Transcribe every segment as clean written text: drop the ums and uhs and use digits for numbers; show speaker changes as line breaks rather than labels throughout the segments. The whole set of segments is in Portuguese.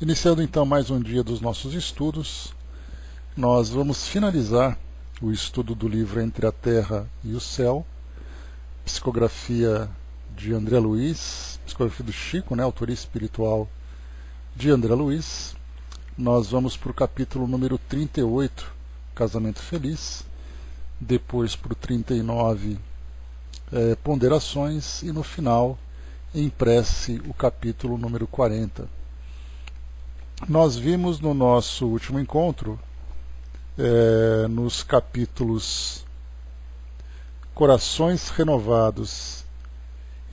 Iniciando então mais um dia dos nossos estudos, nós vamos finalizar o estudo do livro Entre a Terra e o Céu, psicografia de André Luiz, psicografia do Chico, autoria espiritual de André Luiz. Nós vamos para o capítulo número 38, Casamento Feliz, depois para o 39, Ponderações, e no final, em prece, o capítulo número 40. Nós vimos no nosso último encontro, nos capítulos Corações Renovados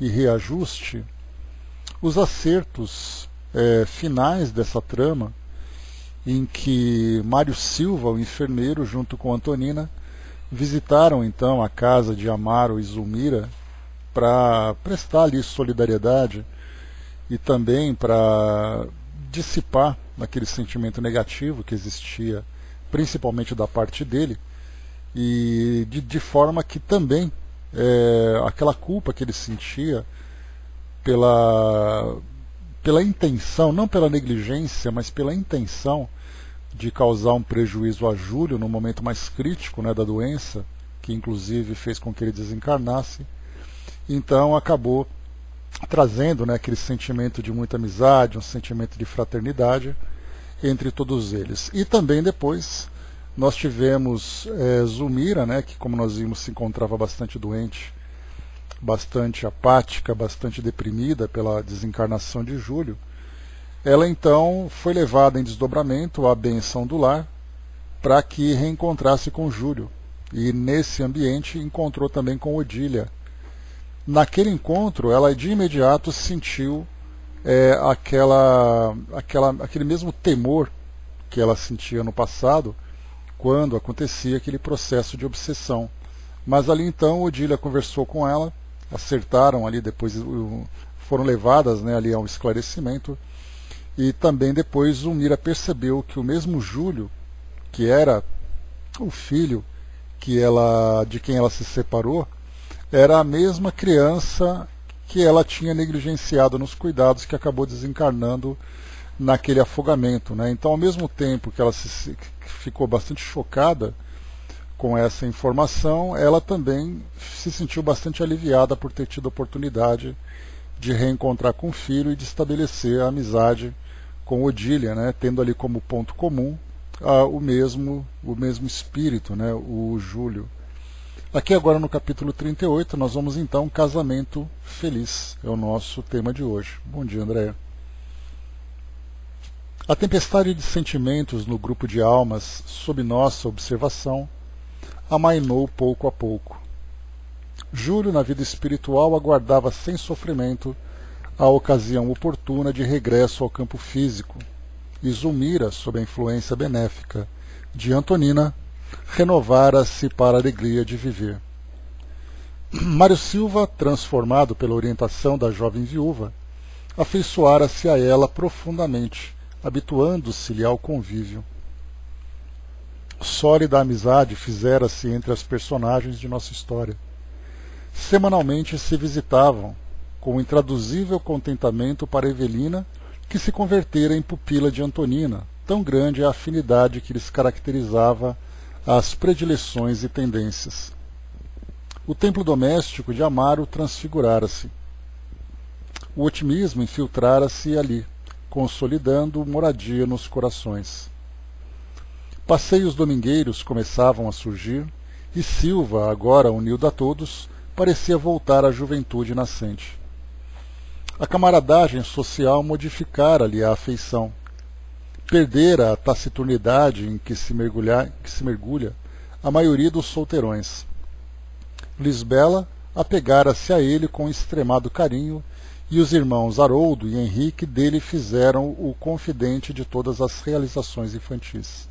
e Reajuste, os acertos finais dessa trama, em que Mário Silva, o enfermeiro, junto com Antonina, visitaram então a casa de Amaro e Zulmira para prestar ali solidariedade e também para dissipar aquele sentimento negativo que existia, principalmente da parte dele, e de forma que também aquela culpa que ele sentia pela intenção, não pela negligência, mas pela intenção de causar um prejuízo a Júlio no momento mais crítico da doença, que inclusive fez com que ele desencarnasse, então acabou trazendo aquele sentimento de muita amizade, um sentimento de fraternidade entre todos eles. E também depois nós tivemos Zulmira, que, como nós vimos, se encontrava bastante doente, bastante apática, bastante deprimida pela desencarnação de Júlio. Ela então foi levada em desdobramento à benção do lar para que reencontrasse com Júlio. E nesse ambiente encontrou também com Odília. Naquele encontro, ela de imediato sentiu aquele mesmo temor que ela sentia no passado, quando acontecia aquele processo de obsessão. Mas ali então Odília conversou com ela, acertaram ali, depois foram levadas ali a um esclarecimento, e também depois Zulmira percebeu que o mesmo Júlio, que era o filho de quem ela se separou, era a mesma criança que ela tinha negligenciado nos cuidados, que acabou desencarnando naquele afogamento. Então, ao mesmo tempo que ela ficou bastante chocada com essa informação, ela também se sentiu bastante aliviada por ter tido a oportunidade de reencontrar com o filho e de estabelecer a amizade com Odília, tendo ali como ponto comum o mesmo espírito, o Júlio. Aqui agora no capítulo 38 nós vamos então Casamento Feliz, é o nosso tema de hoje. Bom dia, Andréia. A tempestade de sentimentos no grupo de almas sob nossa observação amainou pouco a pouco. Júlio, na vida espiritual, aguardava sem sofrimento a ocasião oportuna de regresso ao campo físico, e Zulmira, sob a influência benéfica de Antonina, renovara-se para a alegria de viver. Mário Silva, transformado pela orientação da jovem viúva, afeiçoara-se a ela profundamente, habituando-se-lhe ao convívio. Sólida amizade fizera-se entre as personagens de nossa história. Semanalmente se visitavam, com intraduzível contentamento para Evelina, que se convertera em pupila de Antonina, tão grande a afinidade que lhes caracterizava as predileções e tendências. O templo doméstico de Amaro transfigurara-se. O otimismo infiltrara-se ali, consolidando moradia nos corações. Passeios domingueiros começavam a surgir, e Silva, agora unido a todos, parecia voltar à juventude nascente. A camaradagem social modificara-lhe a afeição. Perdera a taciturnidade em que se mergulha a maioria dos solteirões. Lisbela apegara-se a ele com extremado carinho, e os irmãos Haroldo e Henrique dele fizeram o confidente de todas as realizações infantis.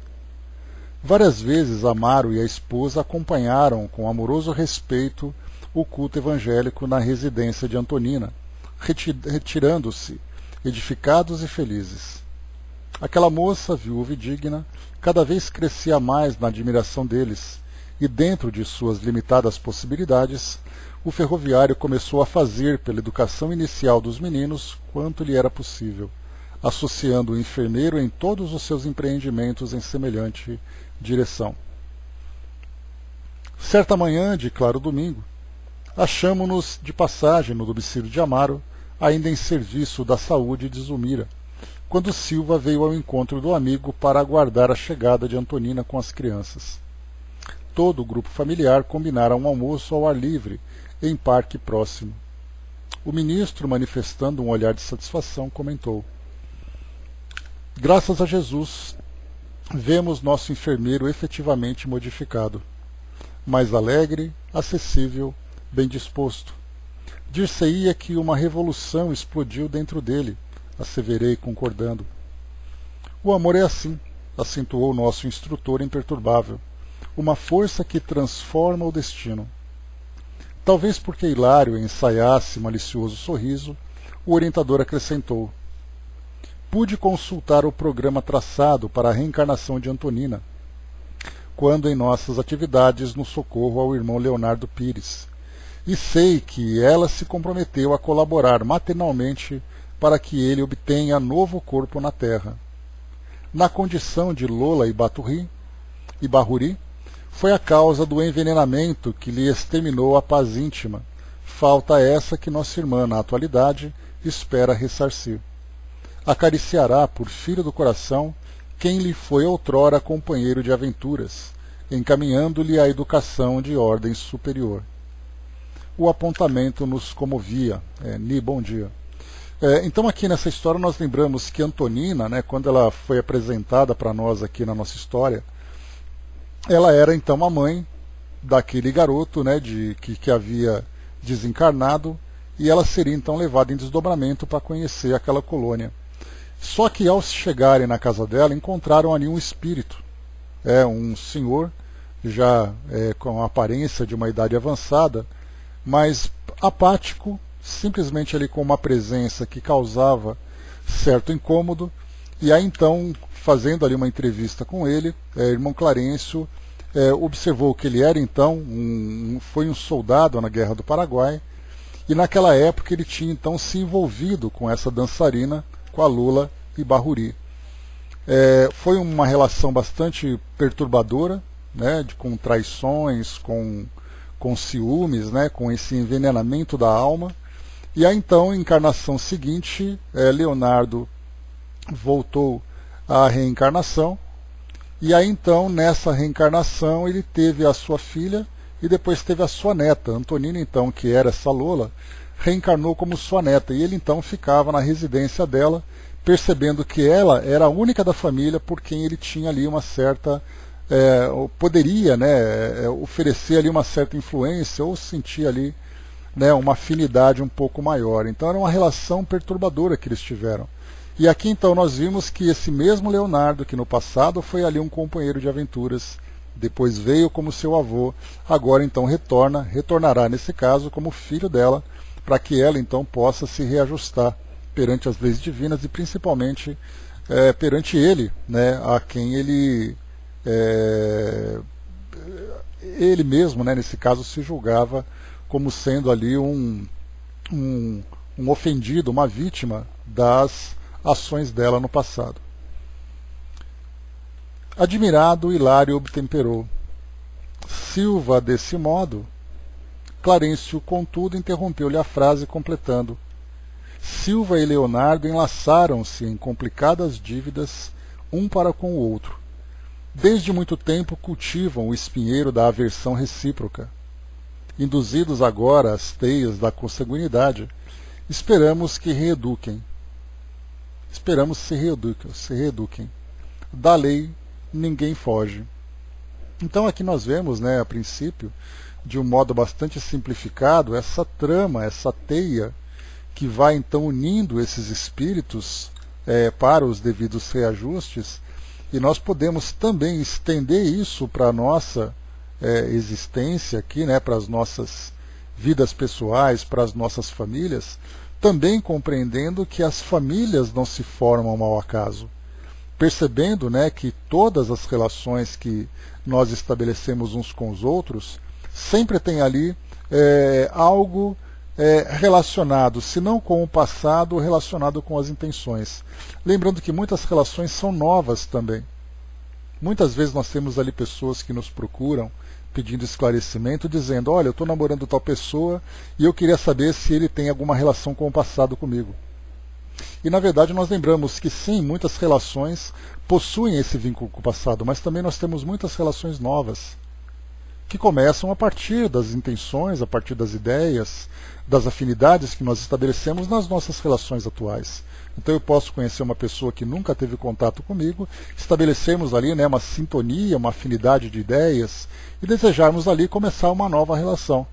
Várias vezes Amaro e a esposa acompanharam com amoroso respeito o culto evangélico na residência de Antonina, retirando-se, edificados e felizes. Aquela moça, viúva e digna, cada vez crescia mais na admiração deles, e dentro de suas limitadas possibilidades, o ferroviário começou a fazer pela educação inicial dos meninos quanto lhe era possível, associando o enfermeiro em todos os seus empreendimentos em semelhante direção. Certa manhã de claro domingo, achamo-nos de passagem no domicílio de Amaro, ainda em serviço da saúde de Zulmira, quando Silva veio ao encontro do amigo para aguardar a chegada de Antonina com as crianças. Todo o grupo familiar combinara um almoço ao ar livre, em parque próximo. O ministro, manifestando um olhar de satisfação, comentou: "Graças a Jesus, vemos nosso enfermeiro efetivamente modificado, mais alegre, acessível, bem disposto. Dir-se-ia que uma revolução explodiu dentro dele", asseverei concordando. "O amor é assim", acentuou nosso instrutor imperturbável, "uma força que transforma o destino." Talvez porque Hilário ensaiasse malicioso sorriso, o orientador acrescentou: "Pude consultar o programa traçado para a reencarnação de Antonina, quando em nossas atividades no socorro ao irmão Leonardo Pires, e sei que ela se comprometeu a colaborar maternalmente para que ele obtenha novo corpo na Terra. Na condição de Lola e Bahuri, foi a causa do envenenamento que lhe exterminou a paz íntima, falta essa que nossa irmã, na atualidade, espera ressarcir. Acariciará, por filho do coração, quem lhe foi outrora companheiro de aventuras, encaminhando-lhe a educação de ordem superior." O apontamento nos comovia. Bom dia. Então aqui nessa história nós lembramos que Antonina, quando ela foi apresentada para nós aqui na nossa história, ela era então a mãe daquele garoto que havia desencarnado, e ela seria então levada em desdobramento para conhecer aquela colônia. Só que ao chegarem na casa dela, encontraram ali um espírito, um senhor já com a aparência de uma idade avançada, mas apático, simplesmente ali com uma presença que causava certo incômodo. E aí então, fazendo ali uma entrevista com ele, irmão Clarencio observou que ele era então foi um soldado na Guerra do Paraguai, e naquela época ele tinha então se envolvido com essa dançarina, com a Lola e Bahuri. Foi uma relação bastante perturbadora, com traições, com ciúmes, com esse envenenamento da alma. E aí então, encarnação seguinte, Leonardo voltou à reencarnação, e aí então, nessa reencarnação, ele teve a sua filha e depois teve a sua neta. Antonina, então, que era essa Lola, reencarnou como sua neta, e ele então ficava na residência dela, percebendo que ela era a única da família por quem ele tinha ali uma certa poderia oferecer ali uma certa influência, ou sentir ali uma afinidade um pouco maior. Então era uma relação perturbadora que eles tiveram. E aqui então nós vimos que esse mesmo Leonardo, que no passado foi ali um companheiro de aventuras, depois veio como seu avô, agora então retornará nesse caso como filho dela, para que ela então possa se reajustar perante as leis divinas e principalmente perante ele, a quem ele mesmo, nesse caso, se julgava como sendo ali um ofendido, uma vítima das ações dela no passado. Admirado, Hilário obtemperou: "Silva, desse modo..." Clarencio, contudo, interrompeu-lhe a frase, completando: "Silva e Leonardo enlaçaram-se em complicadas dívidas um para com o outro. Desde muito tempo cultivam o espinheiro da aversão recíproca. Induzidos agora às teias da consanguinidade, esperamos se reeduquem. Da lei ninguém foge." Então aqui nós vemos, a princípio, de um modo bastante simplificado, essa trama, essa teia, que vai então unindo esses espíritos para os devidos reajustes, e nós podemos também estender isso para a nossa existência aqui, para as nossas vidas pessoais, para as nossas famílias, também compreendendo que as famílias não se formam ao acaso, percebendo que todas as relações que nós estabelecemos uns com os outros sempre tem ali algo relacionado, se não com o passado, relacionado com as intenções. Lembrando que muitas relações são novas também. Muitas vezes nós temos ali pessoas que nos procuram pedindo esclarecimento, dizendo: olha, eu estou namorando tal pessoa e eu queria saber se ele tem alguma relação com o passado comigo. E na verdade nós lembramos que sim, muitas relações possuem esse vínculo com o passado, mas também nós temos muitas relações novas, que começam a partir das intenções, a partir das ideias, das afinidades que nós estabelecemos nas nossas relações atuais. Então eu posso conhecer uma pessoa que nunca teve contato comigo, estabelecermos ali, né, uma sintonia, uma afinidade de ideias e desejarmos ali começar uma nova relação.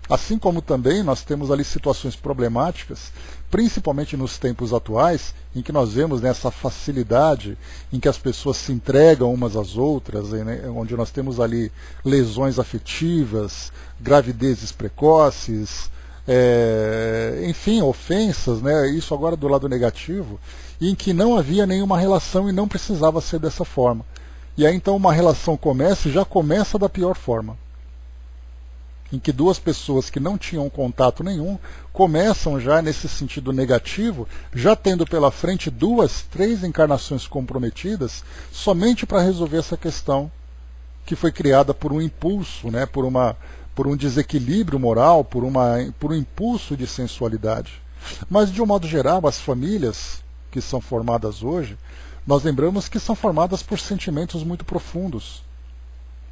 Assim como também nós temos ali situações problemáticas, principalmente nos tempos atuais, em que nós vemos, né, essa facilidade em que as pessoas se entregam umas às outras, né, onde nós temos ali lesões afetivas, gravidezes precoces, enfim, ofensas, né, isso agora do lado negativo, em que não havia nenhuma relação e não precisava ser dessa forma. E aí então uma relação começa e já começa da pior forma, em que duas pessoas que não tinham contato nenhum começam já nesse sentido negativo, já tendo pela frente 2, 3 encarnações comprometidas somente para resolver essa questão que foi criada por um impulso, né, por um desequilíbrio moral, por um impulso de sensualidade. Mas de um modo geral, as famílias que são formadas hoje, nós lembramos que são formadas por sentimentos muito profundos.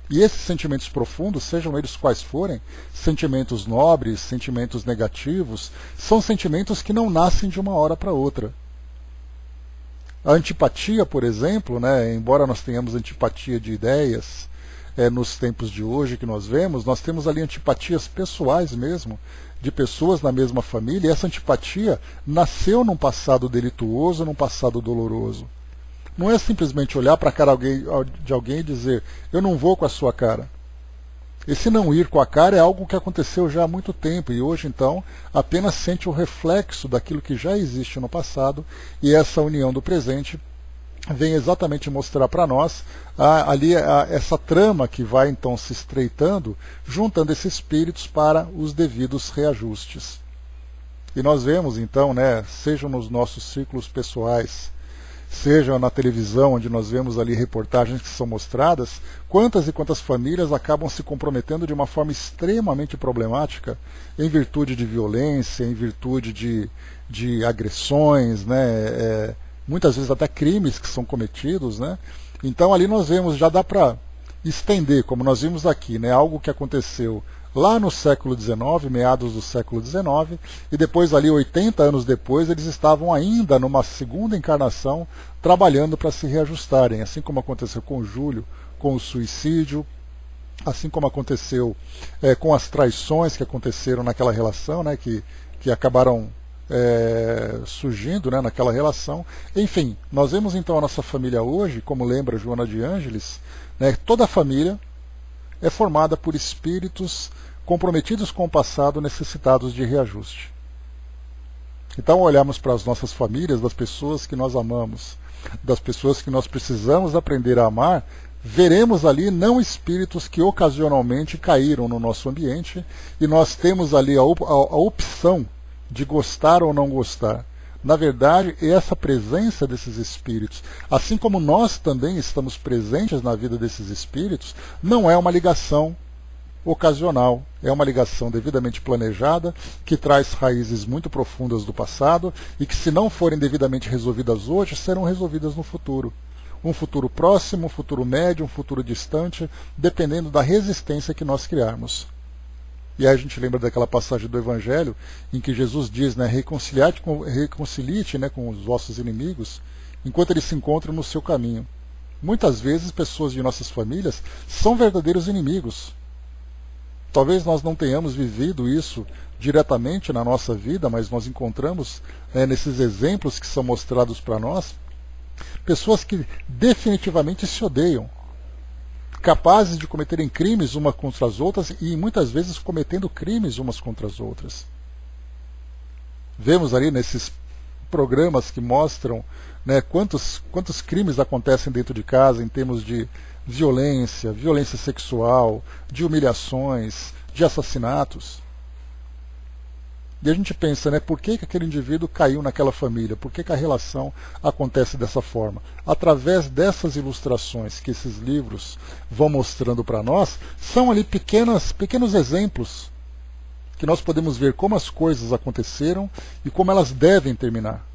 E esses sentimentos profundos, sejam eles quais forem, sentimentos nobres, sentimentos negativos, são sentimentos que não nascem de uma hora para outra. A antipatia, por exemplo, né, embora nós tenhamos antipatia de ideias nos tempos de hoje que nós vemos, nós temos ali antipatias pessoais mesmo, de pessoas na mesma família, e essa antipatia nasceu num passado delituoso, num passado doloroso. Não é simplesmente olhar para a cara de alguém e dizer: eu não vou com a sua cara. Esse não ir com a cara é algo que aconteceu já há muito tempo e hoje então apenas sente o reflexo daquilo que já existe no passado, e essa união do presente vem exatamente mostrar para nós essa trama que vai então se estreitando, juntando esses espíritos para os devidos reajustes. E nós vemos então, né, seja nos nossos círculos pessoais, seja na televisão, onde nós vemos ali reportagens que são mostradas, quantas e quantas famílias acabam se comprometendo de uma forma extremamente problemática, em virtude de violência, em virtude de agressões, né, muitas vezes até crimes que são cometidos, né? Então ali nós vemos, já dá para estender, como nós vimos aqui, né, algo que aconteceu lá no século XIX, meados do século XIX, e depois ali 80 anos depois eles estavam ainda numa segunda encarnação trabalhando para se reajustarem, assim como aconteceu com o Júlio, com o suicídio, assim como aconteceu com as traições que aconteceram naquela relação, né, que acabaram surgindo, né, naquela relação. Enfim, nós vemos então a nossa família hoje, como lembra Joana de Ângeles, né, toda a família é formada por espíritos comprometidos com o passado, necessitados de reajuste. Então, olhamos para as nossas famílias, das pessoas que nós amamos, das pessoas que nós precisamos aprender a amar, veremos ali não espíritos que ocasionalmente caíram no nosso ambiente, e nós temos ali a opção de gostar ou não gostar. Na verdade, essa presença desses espíritos, assim como nós também estamos presentes na vida desses espíritos, não é uma ligação ocasional, é uma ligação devidamente planejada, que traz raízes muito profundas do passado e que, se não forem devidamente resolvidas hoje, serão resolvidas no futuro. Um futuro próximo, um futuro médio, um futuro distante, dependendo da resistência que nós criarmos. E aí a gente lembra daquela passagem do Evangelho em que Jesus diz, né, reconcilie-te, né, com os vossos inimigos enquanto eles se encontram no seu caminho. Muitas vezes pessoas de nossas famílias são verdadeiros inimigos. Talvez nós não tenhamos vivido isso diretamente na nossa vida, mas nós encontramos, nesses exemplos que são mostrados para nós, pessoas que definitivamente se odeiam, capazes de cometerem crimes umas contra as outras e muitas vezes cometendo crimes umas contra as outras. Vemos ali nesses programas que mostram, né, quantos crimes acontecem dentro de casa em termos de violência, violência sexual, de humilhações, de assassinatos. E a gente pensa, né, por que aquele indivíduo caiu naquela família? Por que a relação acontece dessa forma? Através dessas ilustrações que esses livros vão mostrando para nós, são ali pequenos exemplos que nós podemos ver como as coisas aconteceram e como elas devem terminar.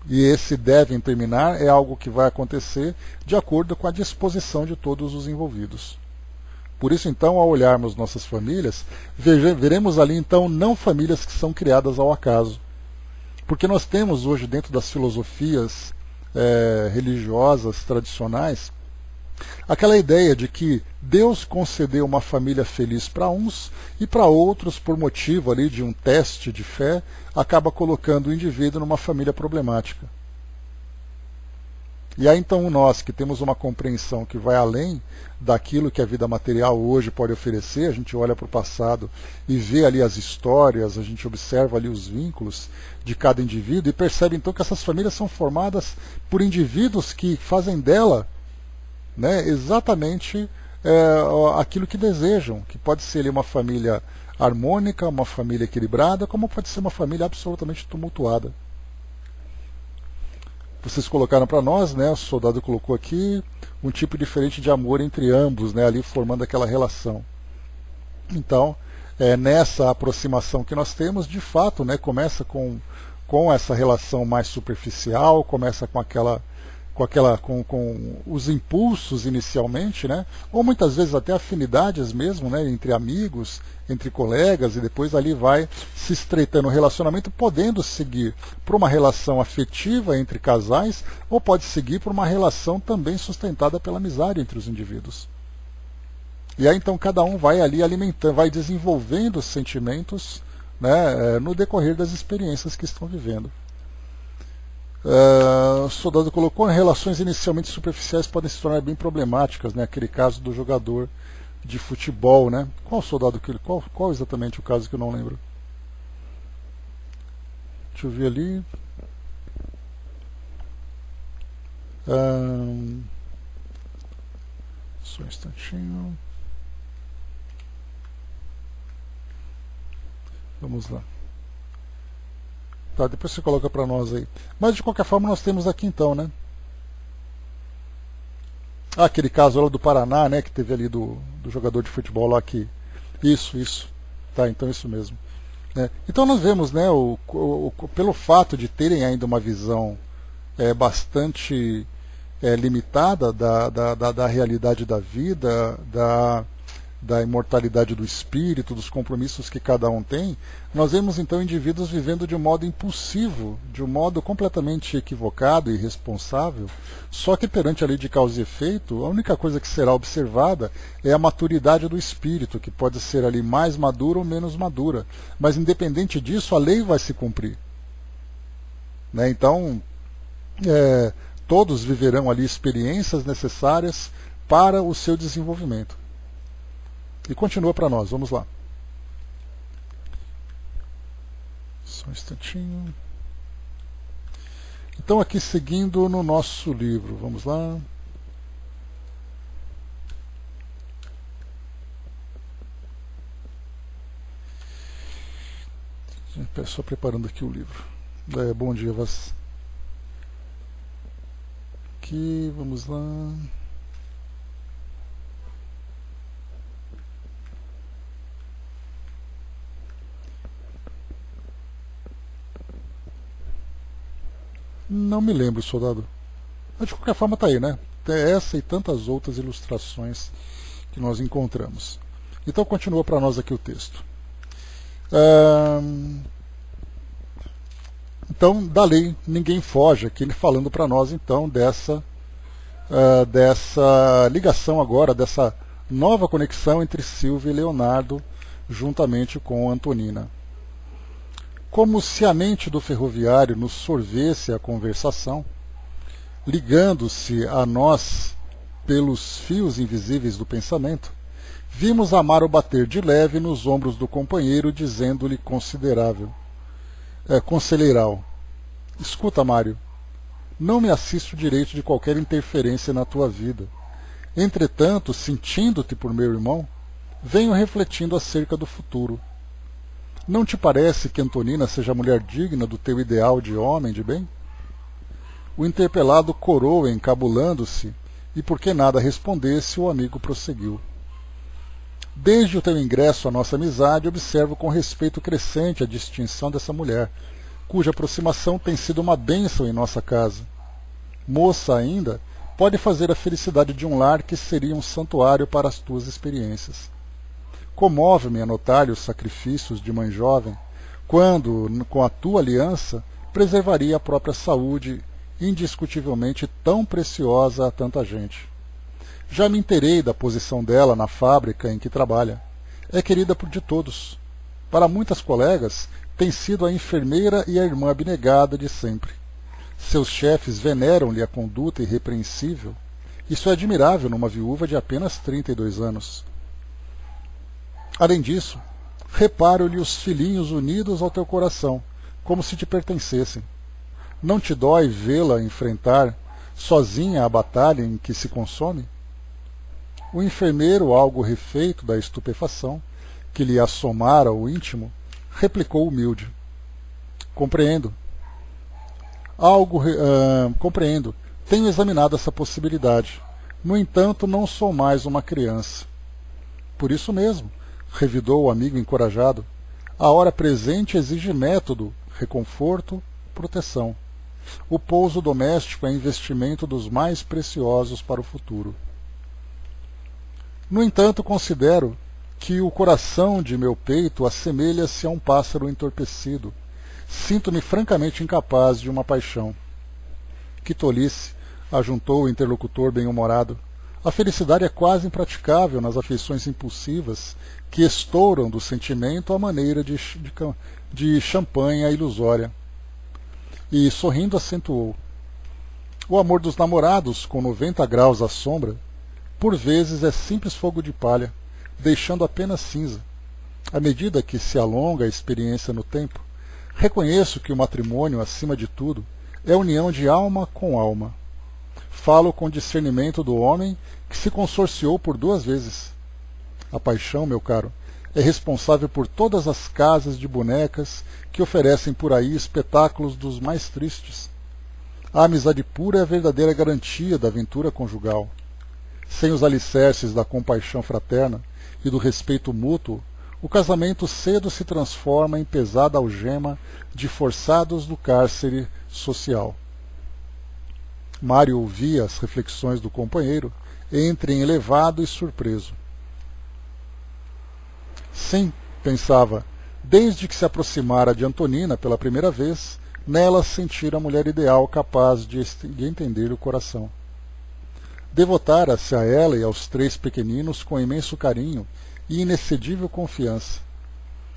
E esse devem terminar é algo que vai acontecer de acordo com a disposição de todos os envolvidos. Por isso, então, ao olharmos nossas famílias, veremos ali, então, não famílias que são criadas ao acaso. Porque nós temos hoje, dentro das filosofias religiosas tradicionais, aquela ideia de que Deus concedeu uma família feliz para uns e para outros, por motivo ali de um teste de fé, acaba colocando o indivíduo numa família problemática. E aí então nós que temos uma compreensão que vai além daquilo que a vida material hoje pode oferecer, a gente olha para o passado e vê ali as histórias, a gente observa ali os vínculos de cada indivíduo e percebe então que essas famílias são formadas por indivíduos que fazem dela, né, exatamente aquilo que desejam, que pode ser ali uma família harmônica, uma família equilibrada, como pode ser uma família absolutamente tumultuada. Vocês colocaram para nós, né, o soldado colocou aqui, um tipo diferente de amor entre ambos, né, ali formando aquela relação. Então, nessa aproximação que nós temos, de fato, né, começa com essa relação mais superficial, começa com os impulsos inicialmente, né? Ou muitas vezes até afinidades mesmo, né? Entre amigos, entre colegas, e depois ali vai se estreitando o relacionamento, podendo seguir para uma relação afetiva entre casais, ou pode seguir para uma relação também sustentada pela amizade entre os indivíduos. E aí então cada um vai ali alimentando, vai desenvolvendo sentimentos, né? No decorrer das experiências que estão vivendo. O soldado colocou, relações inicialmente superficiais podem se tornar bem problemáticas, né? Aquele caso do jogador de futebol, né? Qual soldado que qual exatamente o caso que eu não lembro? Deixa eu ver ali. Só um instantinho. Vamos lá. Tá, depois você coloca para nós aí. Mas de qualquer forma nós temos aqui então, né? Aquele caso lá do Paraná, né? Que teve ali do jogador de futebol lá que... Isso. Tá, então isso mesmo. Então nós vemos, né? Pelo fato de terem ainda uma visão bastante limitada da realidade da vida, da imortalidade do espírito, dos compromissos que cada um tem, nós vemos então indivíduos vivendo de um modo impulsivo, de um modo completamente equivocado e irresponsável, só que perante a lei de causa e efeito, a única coisa que será observada é a maturidade do espírito, que pode ser ali mais madura ou menos madura, mas independente disso, a lei vai se cumprir. Né? Então, todos viverão ali experiências necessárias para o seu desenvolvimento. E continua para nós, vamos lá. Só um instantinho. Então, aqui seguindo no nosso livro, vamos lá. Só preparando aqui o livro. Bom dia, Vas. Aqui, vamos lá. Não me lembro, soldado. Mas de qualquer forma está aí, né? Essa e tantas outras ilustrações que nós encontramos. Então continua para nós aqui o texto. Então, da lei, ninguém foge. Aqui ele falando para nós, então, dessa ligação agora, dessa nova conexão entre Silvia e Leonardo, juntamente com Antonina. Como se a mente do ferroviário nos sorvesse a conversação, ligando-se a nós pelos fios invisíveis do pensamento, vimos Amaro bater de leve nos ombros do companheiro, dizendo-lhe conselheiral: escuta, Mário, não me assisto direito de qualquer interferência na tua vida. Entretanto, sentindo-te por meu irmão, venho refletindo acerca do futuro. Não te parece que Antonina seja a mulher digna do teu ideal de homem de bem? O interpelado corou encabulando-se, e porque nada respondesse, o amigo prosseguiu. Desde o teu ingresso à nossa amizade, observo com respeito crescente a distinção dessa mulher, cuja aproximação tem sido uma bênção em nossa casa. Moça ainda, pode fazer a felicidade de um lar que seria um santuário para as tuas experiências. Comove-me a notar-lhe os sacrifícios de mãe jovem, quando, com a tua aliança, preservaria a própria saúde, indiscutivelmente tão preciosa a tanta gente. Já me inteirei da posição dela na fábrica em que trabalha. É querida de todos. Para muitas colegas, tem sido a enfermeira e a irmã abnegada de sempre. Seus chefes veneram-lhe a conduta irrepreensível. Isso é admirável numa viúva de apenas 32 anos. Além disso, reparo-lhe os filhinhos unidos ao teu coração, como se te pertencessem. Não te dói vê-la enfrentar sozinha a batalha em que se consome? O enfermeiro, algo refeito da estupefação, que lhe assomara o íntimo, replicou humilde. Compreendo. Compreendo. Tenho examinado essa possibilidade. No entanto, não sou mais uma criança. Por isso mesmo, revidou o amigo encorajado, a hora presente exige método, reconforto, proteção. O pouso doméstico é investimento dos mais preciosos para o futuro. No entanto, considero que o coração de meu peito assemelha-se a um pássaro entorpecido. Sinto-me francamente incapaz de uma paixão. Que tolice, ajuntou o interlocutor bem-humorado. A felicidade é quase impraticável nas afeições impulsivas que estouram do sentimento à maneira de champanha ilusória. E, sorrindo, acentuou. O amor dos namorados, com 90 graus à sombra, por vezes é simples fogo de palha, deixando apenas cinza. À medida que se alonga a experiência no tempo, reconheço que o matrimônio, acima de tudo, é união de alma com alma. Falo com discernimento do homem que se consorciou por 2 vezes. A paixão, meu caro, é responsável por todas as casas de bonecas que oferecem por aí espetáculos dos mais tristes. A amizade pura é a verdadeira garantia da aventura conjugal. Sem os alicerces da compaixão fraterna e do respeito mútuo, o casamento cedo se transforma em pesada algema de forçados do cárcere social. Mário ouvia as reflexões do companheiro, entre elevado e surpreso. Sim, pensava, desde que se aproximara de Antonina pela primeira vez, nela sentira a mulher ideal capaz de entender o coração. Devotara-se a ela e aos 3 pequeninos com imenso carinho e inexcedível confiança.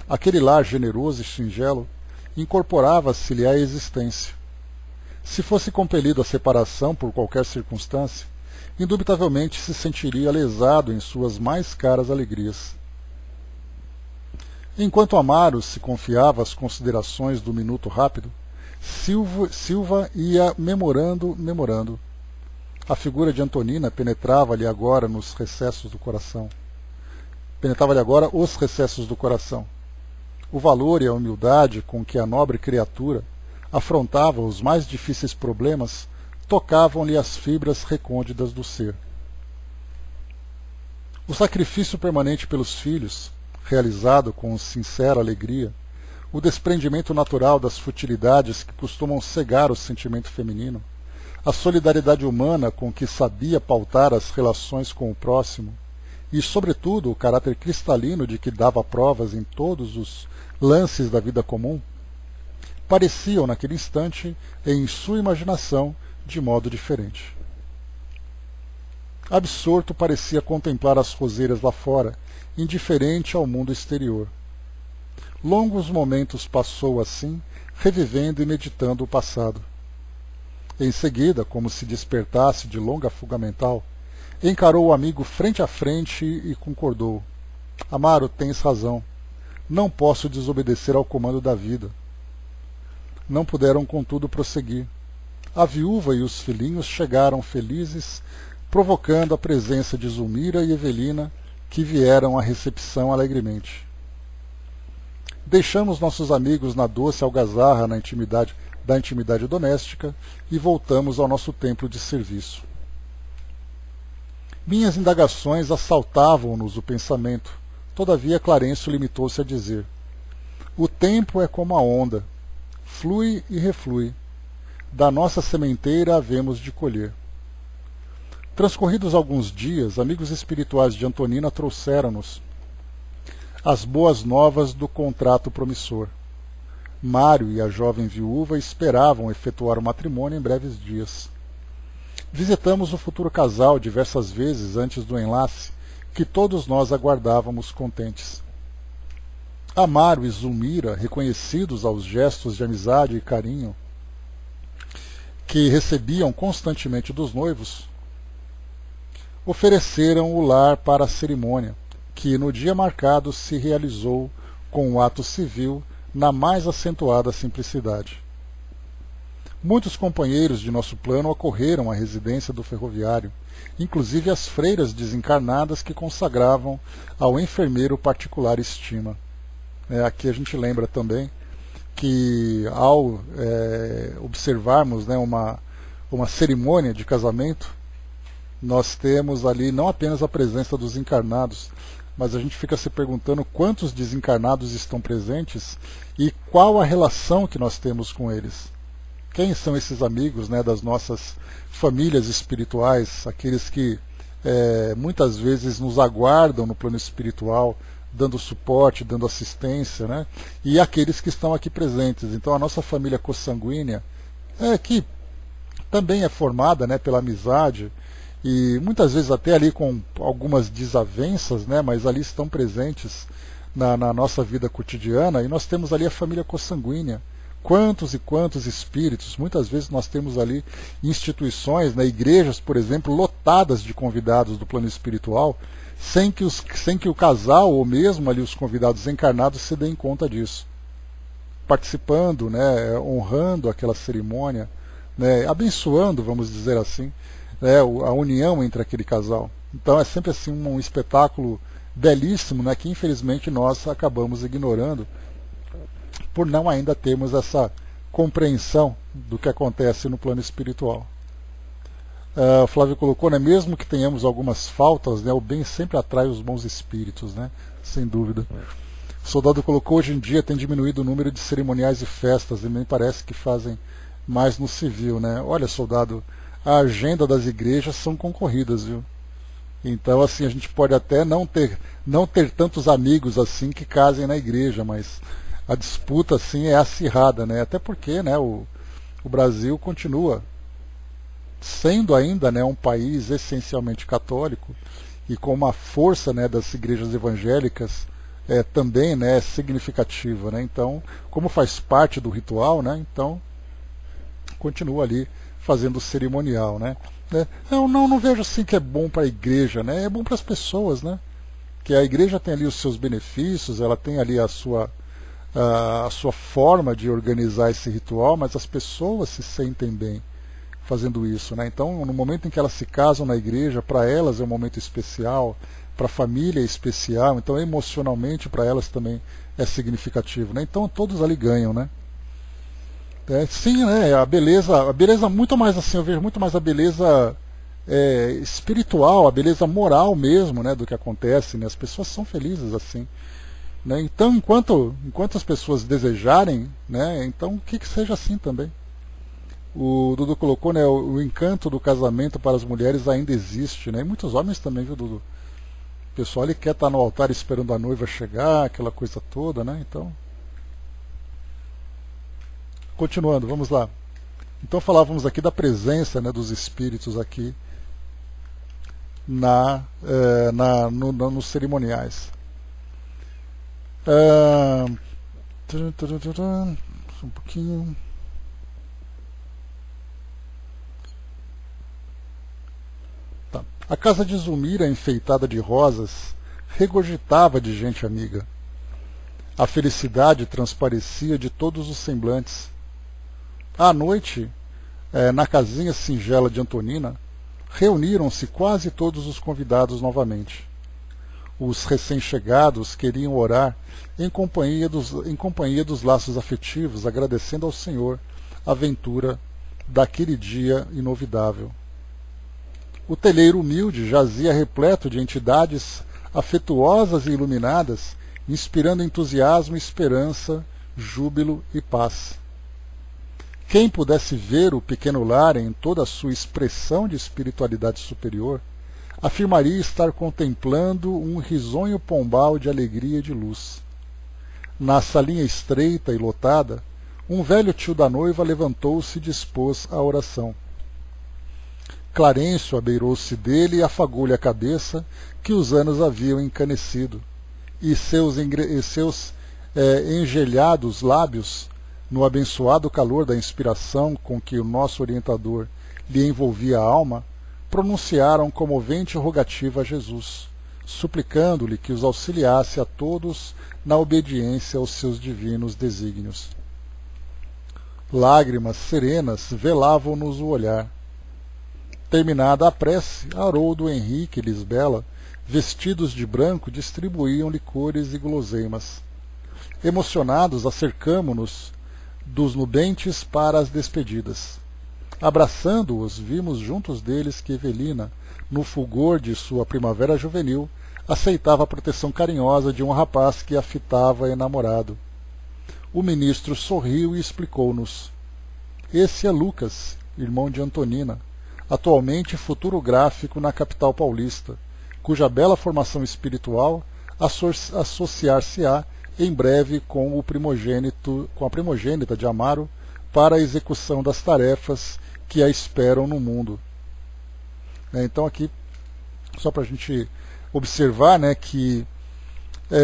Aquele lar generoso e singelo incorporava-se-lhe à existência. Se fosse compelido à separação por qualquer circunstância, indubitavelmente se sentiria lesado em suas mais caras alegrias. Enquanto Amaro se confiava às considerações do minuto rápido, Silva ia memorando. A figura de Antonina penetrava-lhe agora os recessos do coração. O valor e a humildade com que a nobre criatura afrontava os mais difíceis problemas tocavam-lhe as fibras recônditas do ser. O sacrifício permanente pelos filhos, realizado com sincera alegria, o desprendimento natural das futilidades que costumam cegar o sentimento feminino, a solidariedade humana com que sabia pautar as relações com o próximo e, sobretudo, o caráter cristalino de que dava provas em todos os lances da vida comum, pareciam, naquele instante, em sua imaginação, de modo diferente. Absorto, parecia contemplar as roseiras lá fora, indiferente ao mundo exterior. Longos momentos passou assim, revivendo e meditando o passado. Em seguida, como se despertasse de longa fuga mental, encarou o amigo frente a frente e concordou. Amaro, tens razão. Não posso desobedecer ao comando da vida. Não puderam, contudo, prosseguir. A viúva e os filhinhos chegaram felizes, provocando a presença de Zulmira e Evelina, que vieram à recepção alegremente. Deixamos nossos amigos na doce algazarra da intimidade doméstica e voltamos ao nosso templo de serviço. Minhas indagações assaltavam-nos o pensamento, todavia Clarencio limitou-se a dizer: o tempo é como a onda, flui e reflui. Da nossa sementeira havemos de colher. Transcorridos alguns dias, amigos espirituais de Antonina trouxeram-nos as boas novas do contrato promissor. Mário e a jovem viúva esperavam efetuar o matrimônio em breves dias. Visitamos o futuro casal diversas vezes antes do enlace, que todos nós aguardávamos contentes. Amaro e Zulmira, reconhecidos aos gestos de amizade e carinho que recebiam constantemente dos noivos, ofereceram o lar para a cerimônia, que no dia marcado se realizou com um ato civil na mais acentuada simplicidade. Muitos companheiros de nosso plano ocorreram à residência do ferroviário, inclusive as freiras desencarnadas que consagravam ao enfermeiro particular estima. Aqui a gente lembra também que ao observarmos, né, uma cerimônia de casamento, nós temos ali não apenas a presença dos encarnados, mas a gente fica se perguntando quantos desencarnados estão presentes e qual a relação que nós temos com eles. Quem são esses amigos, né, das nossas famílias espirituais, aqueles que muitas vezes nos aguardam no plano espiritual, dando suporte, dando assistência, né, e aqueles que estão aqui presentes. Então a nossa família consanguínea, que também é formada, né, pela amizade, e muitas vezes até ali com algumas desavenças, né, mas ali estão presentes na nossa vida cotidiana, e nós temos ali a família consanguínea. Quantos e quantos espíritos, muitas vezes nós temos ali instituições, né, igrejas, por exemplo, lotadas de convidados do plano espiritual, sem que o casal ou mesmo ali os convidados encarnados se deem conta disso. Participando, né, honrando aquela cerimônia, né, abençoando, vamos dizer assim, a união entre aquele casal. Então é sempre assim um espetáculo belíssimo, né, que infelizmente nós acabamos ignorando por não ainda termos essa compreensão do que acontece no plano espiritual. O Flávio colocou, né, mesmo que tenhamos algumas faltas, né, o bem sempre atrai os bons espíritos, né, sem dúvida. O Soldado colocou, hoje em dia tem diminuído o número de cerimoniais e festas, e me parece que fazem mais no civil, né. Olha, Soldado, a agenda das igrejas são concorridas, viu? Então, assim, a gente pode até não ter tantos amigos assim que casem na igreja, mas a disputa, assim, é acirrada, né? Até porque, né, o Brasil continua sendo ainda, né, um país essencialmente católico e com uma força, né, das igrejas evangélicas também, né, significativa, né? Então, como faz parte do ritual, né, então continua ali fazendo o cerimonial, né? Eu não vejo assim que é bom para a igreja, né? É bom para as pessoas, né? Que a igreja tem ali os seus benefícios, ela tem ali a sua forma de organizar esse ritual, mas as pessoas se sentem bem fazendo isso, né? Então, no momento em que elas se casam na igreja, para elas é um momento especial, para a família é especial, então emocionalmente para elas também é significativo, né? Então todos ali ganham, né? Sim, né? A beleza muito mais assim, eu vejo muito mais a beleza espiritual, a beleza moral mesmo, né, do que acontece, né? As pessoas são felizes assim, né? Então, enquanto as pessoas desejarem, né, então que seja assim também. O Dudu colocou, né, o encanto do casamento para as mulheres ainda existe, né? E muitos homens também, viu, Dudu? O pessoal ele quer estar no altar esperando a noiva chegar, aquela coisa toda, né? Então, continuando, vamos lá. Então falávamos aqui da presença, né, dos espíritos aqui nos cerimoniais. Um pouquinho. Tá. A casa de Zulmira, enfeitada de rosas, regurgitava de gente amiga. A felicidade transparecia de todos os semblantes. À noite, na casinha singela de Antonina, reuniram-se quase todos os convidados novamente. os recém-chegados queriam orar em companhia dos laços afetivos, agradecendo ao Senhor a ventura daquele dia inovidável. O telheiro humilde jazia repleto de entidades afetuosas e iluminadas, inspirando entusiasmo, esperança, júbilo e paz. Quem pudesse ver o pequeno lar em toda a sua expressão de espiritualidade superior, afirmaria estar contemplando um risonho pombal de alegria e de luz. Na salinha estreita e lotada, um velho tio da noiva levantou-se e dispôs à oração. Clarencio abeirou-se dele e afagou-lhe a cabeça, que os anos haviam encanecido, e seus engelhados lábios, no abençoado calor da inspiração com que o nosso orientador lhe envolvia a alma, pronunciaram comovente rogativa a Jesus, suplicando-lhe que os auxiliasse a todos na obediência aos seus divinos desígnios. Lágrimas serenas velavam-nos o olhar. Terminada a prece, Haroldo, Henrique e Lisbela, vestidos de branco, distribuíam licores e guloseimas. Emocionados, acercamo-nos dos nubentes para as despedidas. Abraçando-os, vimos juntos deles que Evelina, no fulgor de sua primavera juvenil, aceitava a proteção carinhosa de um rapaz que a fitava enamorado. O ministro sorriu e explicou-nos. Esse é Lucas, irmão de Antonina, atualmente futuro gráfico na capital paulista, cuja bela formação espiritual associar-se-á em breve com a primogênita de Amaro para a execução das tarefas que a esperam no mundo. Então aqui, só para a gente observar, que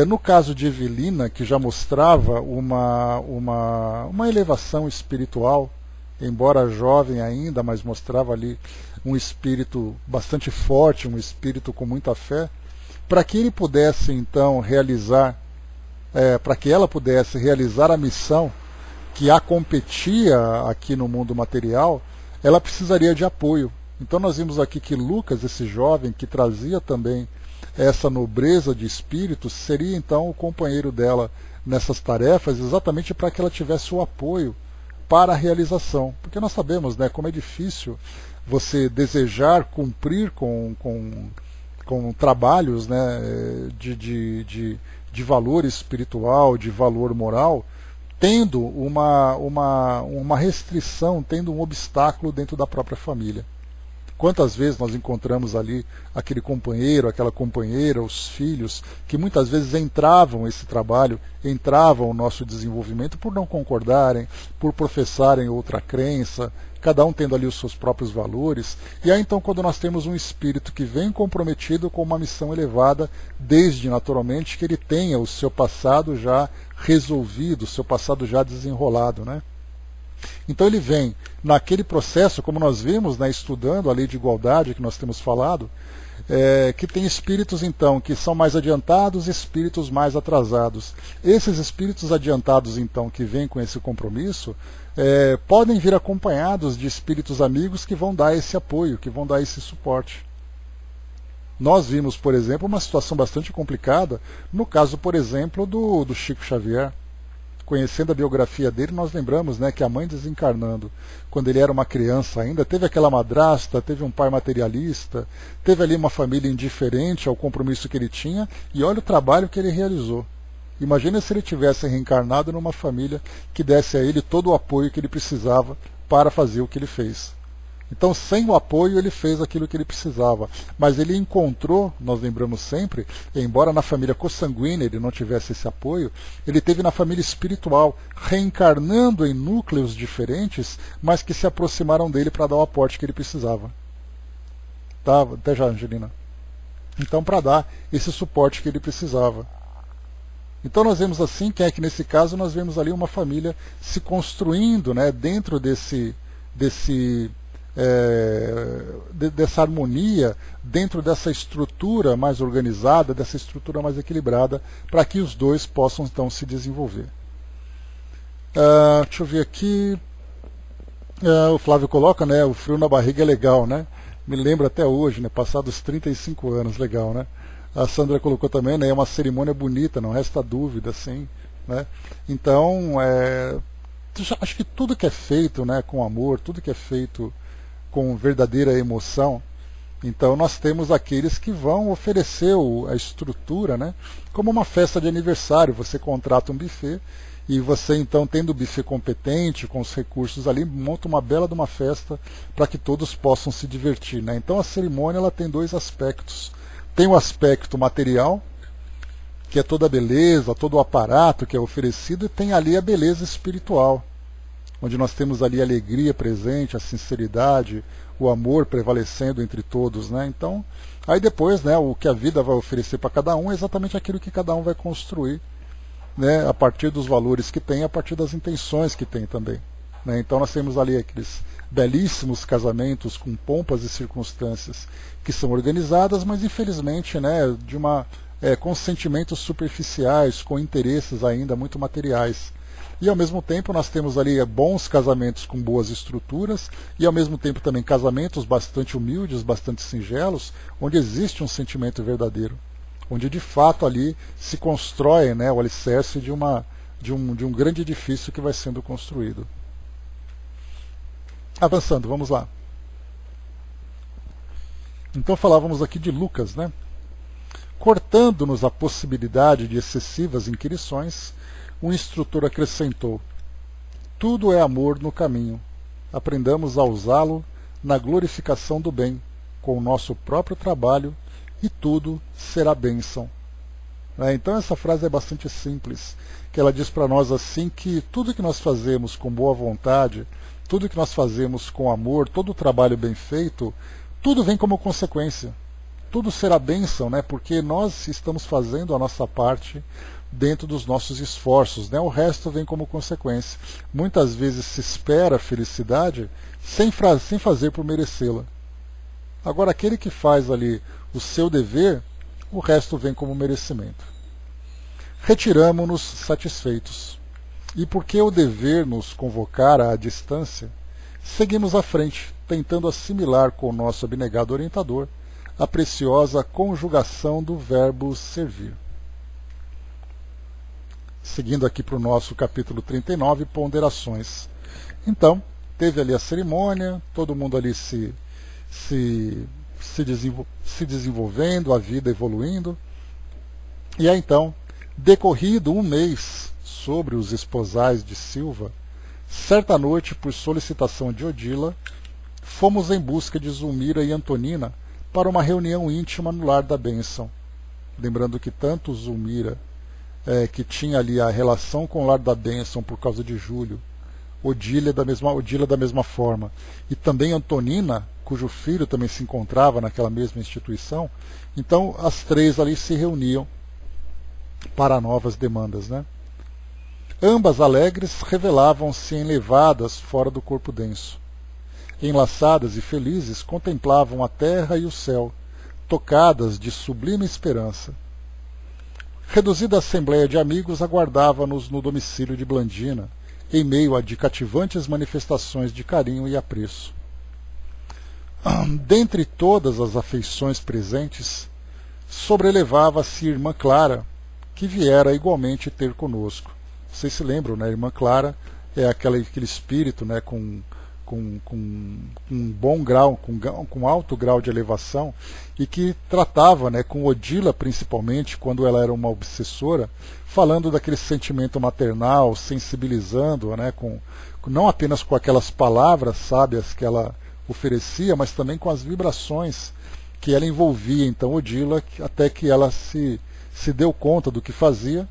no caso de Evelina, que já mostrava uma elevação espiritual, embora jovem ainda, mas mostrava ali um espírito bastante forte, um espírito com muita fé, para que ele pudesse então para que ela pudesse realizar a missão que a competia aqui no mundo material, ela precisaria de apoio. Então nós vimos aqui que Lucas, esse jovem que trazia também essa nobreza de espírito, seria então o companheiro dela nessas tarefas, exatamente para que ela tivesse o apoio para a realização. Porque nós sabemos como é difícil você desejar cumprir com trabalhos de valor espiritual, de valor moral, tendo uma restrição, tendo um obstáculo dentro da própria família. Quantas vezes nós encontramos ali aquele companheiro, aquela companheira, os filhos, que muitas vezes entravam esse trabalho, entravam o nosso desenvolvimento por não concordarem, por professarem outra crença, cada um tendo ali os seus próprios valores. E aí então, quando nós temos um espírito que vem comprometido com uma missão elevada, desde naturalmente que ele tenha o seu passado já resolvido, o seu passado já desenrolado, Então ele vem naquele processo, como nós vimos, estudando a lei de igualdade que nós temos falado, que tem espíritos então que são mais adiantados e espíritos mais atrasados. Esses espíritos adiantados então que vêm com esse compromisso podem vir acompanhados de espíritos amigos que vão dar esse apoio, que vão dar esse suporte. Nós vimos, por exemplo, uma situação bastante complicada no caso, por exemplo, do Chico Xavier. Conhecendo a biografia dele, nós lembramos que a mãe desencarnando, quando ele era uma criança ainda, teve aquela madrasta, teve um pai materialista, teve ali uma família indiferente ao compromisso que ele tinha, e olha o trabalho que ele realizou. Imagina se ele tivesse reencarnado numa família que desse a ele todo o apoio que ele precisava para fazer o que ele fez. Então, sem o apoio, ele fez aquilo que ele precisava. Mas ele encontrou, nós lembramos sempre, embora na família consanguínea ele não tivesse esse apoio, ele teve na família espiritual, reencarnando em núcleos diferentes, mas que se aproximaram dele para dar o aporte que ele precisava. Tá? Até já, Angelina. Então, para dar esse suporte que ele precisava. Então nós vemos assim, que nesse caso nós vemos ali uma família se construindo dentro dessa harmonia, dentro dessa estrutura mais organizada, dessa estrutura mais equilibrada, para que os dois possam então se desenvolver. Deixa eu ver aqui. O Flávio coloca, o frio na barriga é legal, me lembra até hoje, passados 35 anos, legal, a Sandra colocou também, né, é uma cerimônia bonita, não resta dúvida, assim, né? Então, acho que tudo que é feito, né, com amor, tudo que é feito com verdadeira emoção, então nós temos aqueles que vão oferecer a estrutura, né, como uma festa de aniversário. Você contrata um buffet e você, então, tendo o buffet competente, com os recursos ali, monta uma bela de uma festa para que todos possam se divertir, né? Então a cerimônia ela tem dois aspectos. Tem o aspecto material, que é toda a beleza, todo o aparato que é oferecido, e tem ali a beleza espiritual, onde nós temos ali a alegria presente, a sinceridade, o amor prevalecendo entre todos, né? Então, aí depois, né, o que a vida vai oferecer para cada um é exatamente aquilo que cada um vai construir, né, a partir dos valores que tem, a partir das intenções que tem também, né? Então nós temos ali aqueles belíssimos casamentos com pompas e circunstâncias que são organizadas, mas infelizmente, né, com sentimentos superficiais, com interesses ainda muito materiais. E ao mesmo tempo nós temos ali bons casamentos com boas estruturas e ao mesmo tempo também casamentos bastante humildes, bastante singelos, onde existe um sentimento verdadeiro, onde de fato ali se constrói, né, o alicerce de um grande edifício que vai sendo construído. Avançando, vamos lá. Então falávamos aqui de Lucas, né? Cortando-nos a possibilidade de excessivas inquirições, o instrutor acrescentou: tudo é amor no caminho. Aprendamos a usá-lo na glorificação do bem, com o nosso próprio trabalho, e tudo será bênção. Então essa frase é bastante simples, que ela diz para nós assim que tudo que nós fazemos com boa vontade, tudo que nós fazemos com amor, todo o trabalho bem feito, tudo vem como consequência. Tudo será bênção, né? Porque nós estamos fazendo a nossa parte dentro dos nossos esforços, né? O resto vem como consequência. Muitas vezes se espera a felicidade sem fazer por merecê-la. Agora, aquele que faz ali o seu dever, o resto vem como merecimento. Retiramo-nos satisfeitos. E porque o dever nos convocar à distância, seguimos à frente, tentando assimilar com o nosso abnegado orientador a preciosa conjugação do verbo servir. Seguindo aqui para o nosso capítulo 39, ponderações. Então, teve ali a cerimônia, todo mundo ali se desenvolvendo, a vida evoluindo. E aí então, decorrido um mês sobre os esposais de Silva, certa noite, por solicitação de Odila, fomos em busca de Zulmira e Antonina para uma reunião íntima no lar da bênção. Lembrando que tanto Zulmira, que tinha ali a relação com o lar da bênção por causa de Júlio, Odila da mesma forma, e também Antonina, cujo filho também se encontrava naquela mesma instituição, então as três ali se reuniam para novas demandas, né? Ambas alegres revelavam-se enlevadas fora do corpo denso. Enlaçadas e felizes, contemplavam a terra e o céu, tocadas de sublime esperança. Reduzida a assembleia de amigos, aguardava-nos no domicílio de Blandina, em meio a de cativantes manifestações de carinho e apreço. Dentre todas as afeições presentes, sobrelevava-se Irmã Clara, que viera igualmente ter conosco. Vocês se lembram, né? A Irmã Clara é aquele espírito, né, com um bom grau, com alto grau de elevação, e que tratava, né, com Odila principalmente, quando ela era uma obsessora, falando daquele sentimento maternal, sensibilizando, né, não apenas com aquelas palavras sábias que ela oferecia, mas também com as vibrações que ela envolvia, então, Odila, até que ela se deu conta do que fazia,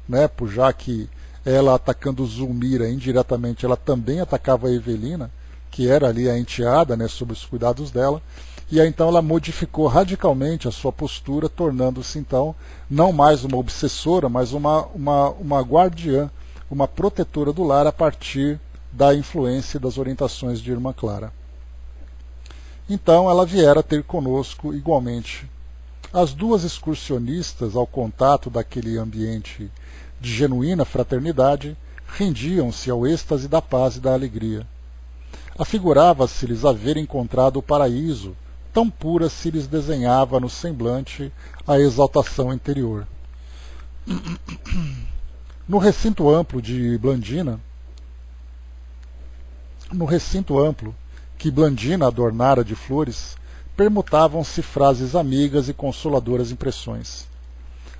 né, já que ela atacando Zulmira indiretamente, ela também atacava a Evelina, que era ali a enteada, né, sob os cuidados dela, e aí então ela modificou radicalmente a sua postura, tornando-se então não mais uma obsessora, mas uma guardiã, uma protetora do lar a partir da influência e das orientações de Irmã Clara. Então ela viera ter conosco igualmente. As duas excursionistas, ao contato daquele ambiente de genuína fraternidade, rendiam-se ao êxtase da paz e da alegria. Afigurava-se-lhes haver encontrado o paraíso, tão pura se lhes desenhava no semblante a exaltação interior. No recinto amplo que Blandina adornara de flores, permutavam-se frases amigas e consoladoras impressões.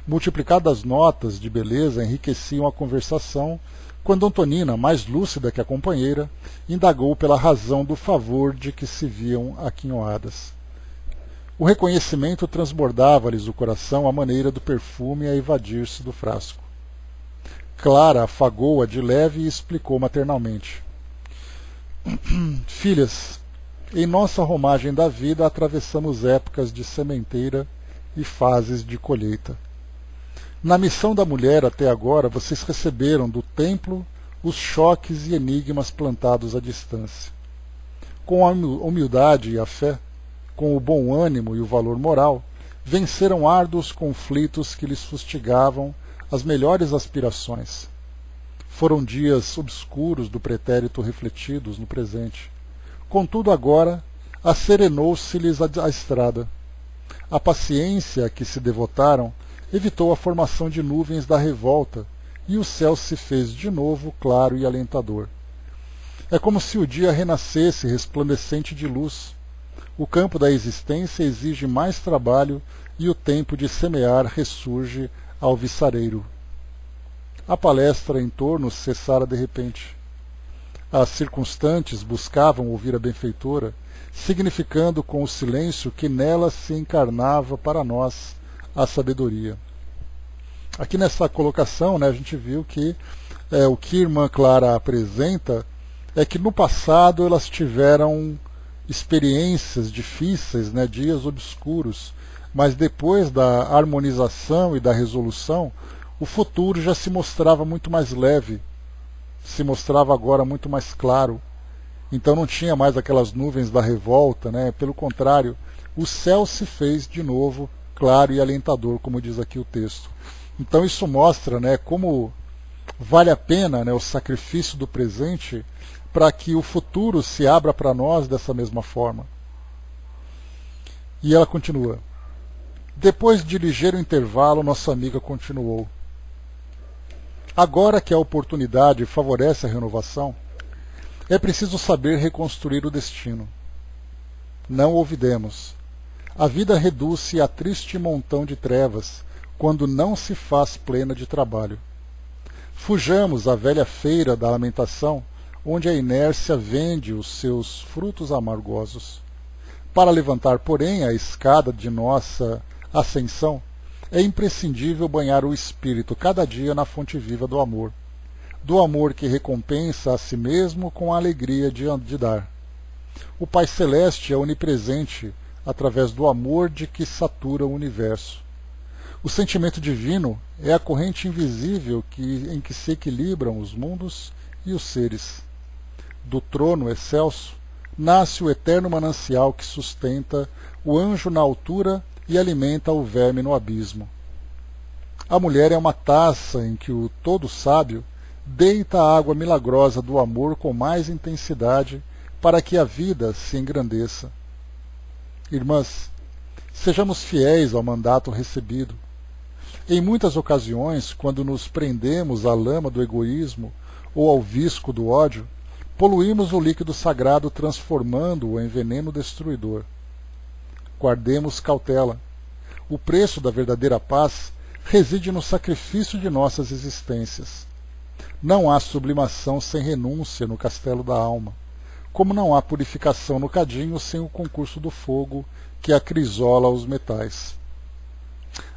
Multiplicadas notas de beleza enriqueciam a conversação, quando Antonina, mais lúcida que a companheira, indagou pela razão do favor de que se viam aquinhoadas. O reconhecimento transbordava-lhes o coração à maneira do perfume a evadir-se do frasco. Clara afagou-a de leve e explicou maternalmente. Filhas, em nossa romagem da vida atravessamos épocas de sementeira e fases de colheita. Na missão da mulher até agora vocês receberam do templo os choques e enigmas plantados à distância. Com a humildade e a fé, com o bom ânimo e o valor moral, venceram árduos conflitos que lhes fustigavam as melhores aspirações. Foram dias obscuros do pretérito refletidos no presente. Contudo, agora, acerenou-se-lhes a estrada. A paciência a que se devotaram evitou a formação de nuvens da revolta, e o céu se fez de novo claro e alentador. É como se o dia renascesse resplandecente de luz. O campo da existência exige mais trabalho e o tempo de semear ressurge alvissareiro. A palestra em torno cessara de repente. As circunstantes buscavam ouvir a benfeitora, significando com o silêncio que nela se encarnava para nós a sabedoria. Aqui nessa colocação, a gente viu que o que a irmã Clara apresenta é que no passado elas tiveram experiências difíceis, dias obscuros, mas depois da harmonização e da resolução, o futuro já se mostrava muito mais leve, se mostrava agora muito mais claro. Então não tinha mais aquelas nuvens da revolta, pelo contrário, o céu se fez de novo claro e alentador, como diz aqui o texto. Então isso mostra como vale a pena o sacrifício do presente para que o futuro se abra para nós dessa mesma forma. E ela continua. Depois de ligeiro intervalo, nossa amiga continuou. Agora que a oportunidade favorece a renovação, é preciso saber reconstruir o destino. Não olvidemos. A vida reduz-se a triste montão de trevas quando não se faz plena de trabalho. Fujamos à velha feira da lamentação, onde a inércia vende os seus frutos amargosos. Para levantar, porém, a escada de nossa ascensão, é imprescindível banhar o espírito cada dia na fonte viva do amor que recompensa a si mesmo com a alegria de dar. O Pai Celeste é onipresente através do amor de que satura o universo. O sentimento divino é a corrente invisível em que se equilibram os mundos e os seres. Do trono excelso nasce o eterno manancial que sustenta o anjo na altura e alimenta o verme no abismo. A mulher é uma taça em que o todo sábio deita a água milagrosa do amor com mais intensidade para que a vida se engrandeça. Irmãs, sejamos fiéis ao mandato recebido. Em muitas ocasiões, quando nos prendemos à lama do egoísmo ou ao visco do ódio, poluímos o líquido sagrado transformando-o em veneno destruidor. Guardemos cautela. O preço da verdadeira paz reside no sacrifício de nossas existências. Não há sublimação sem renúncia no castelo da alma, como não há purificação no cadinho sem o concurso do fogo que acrisola os metais.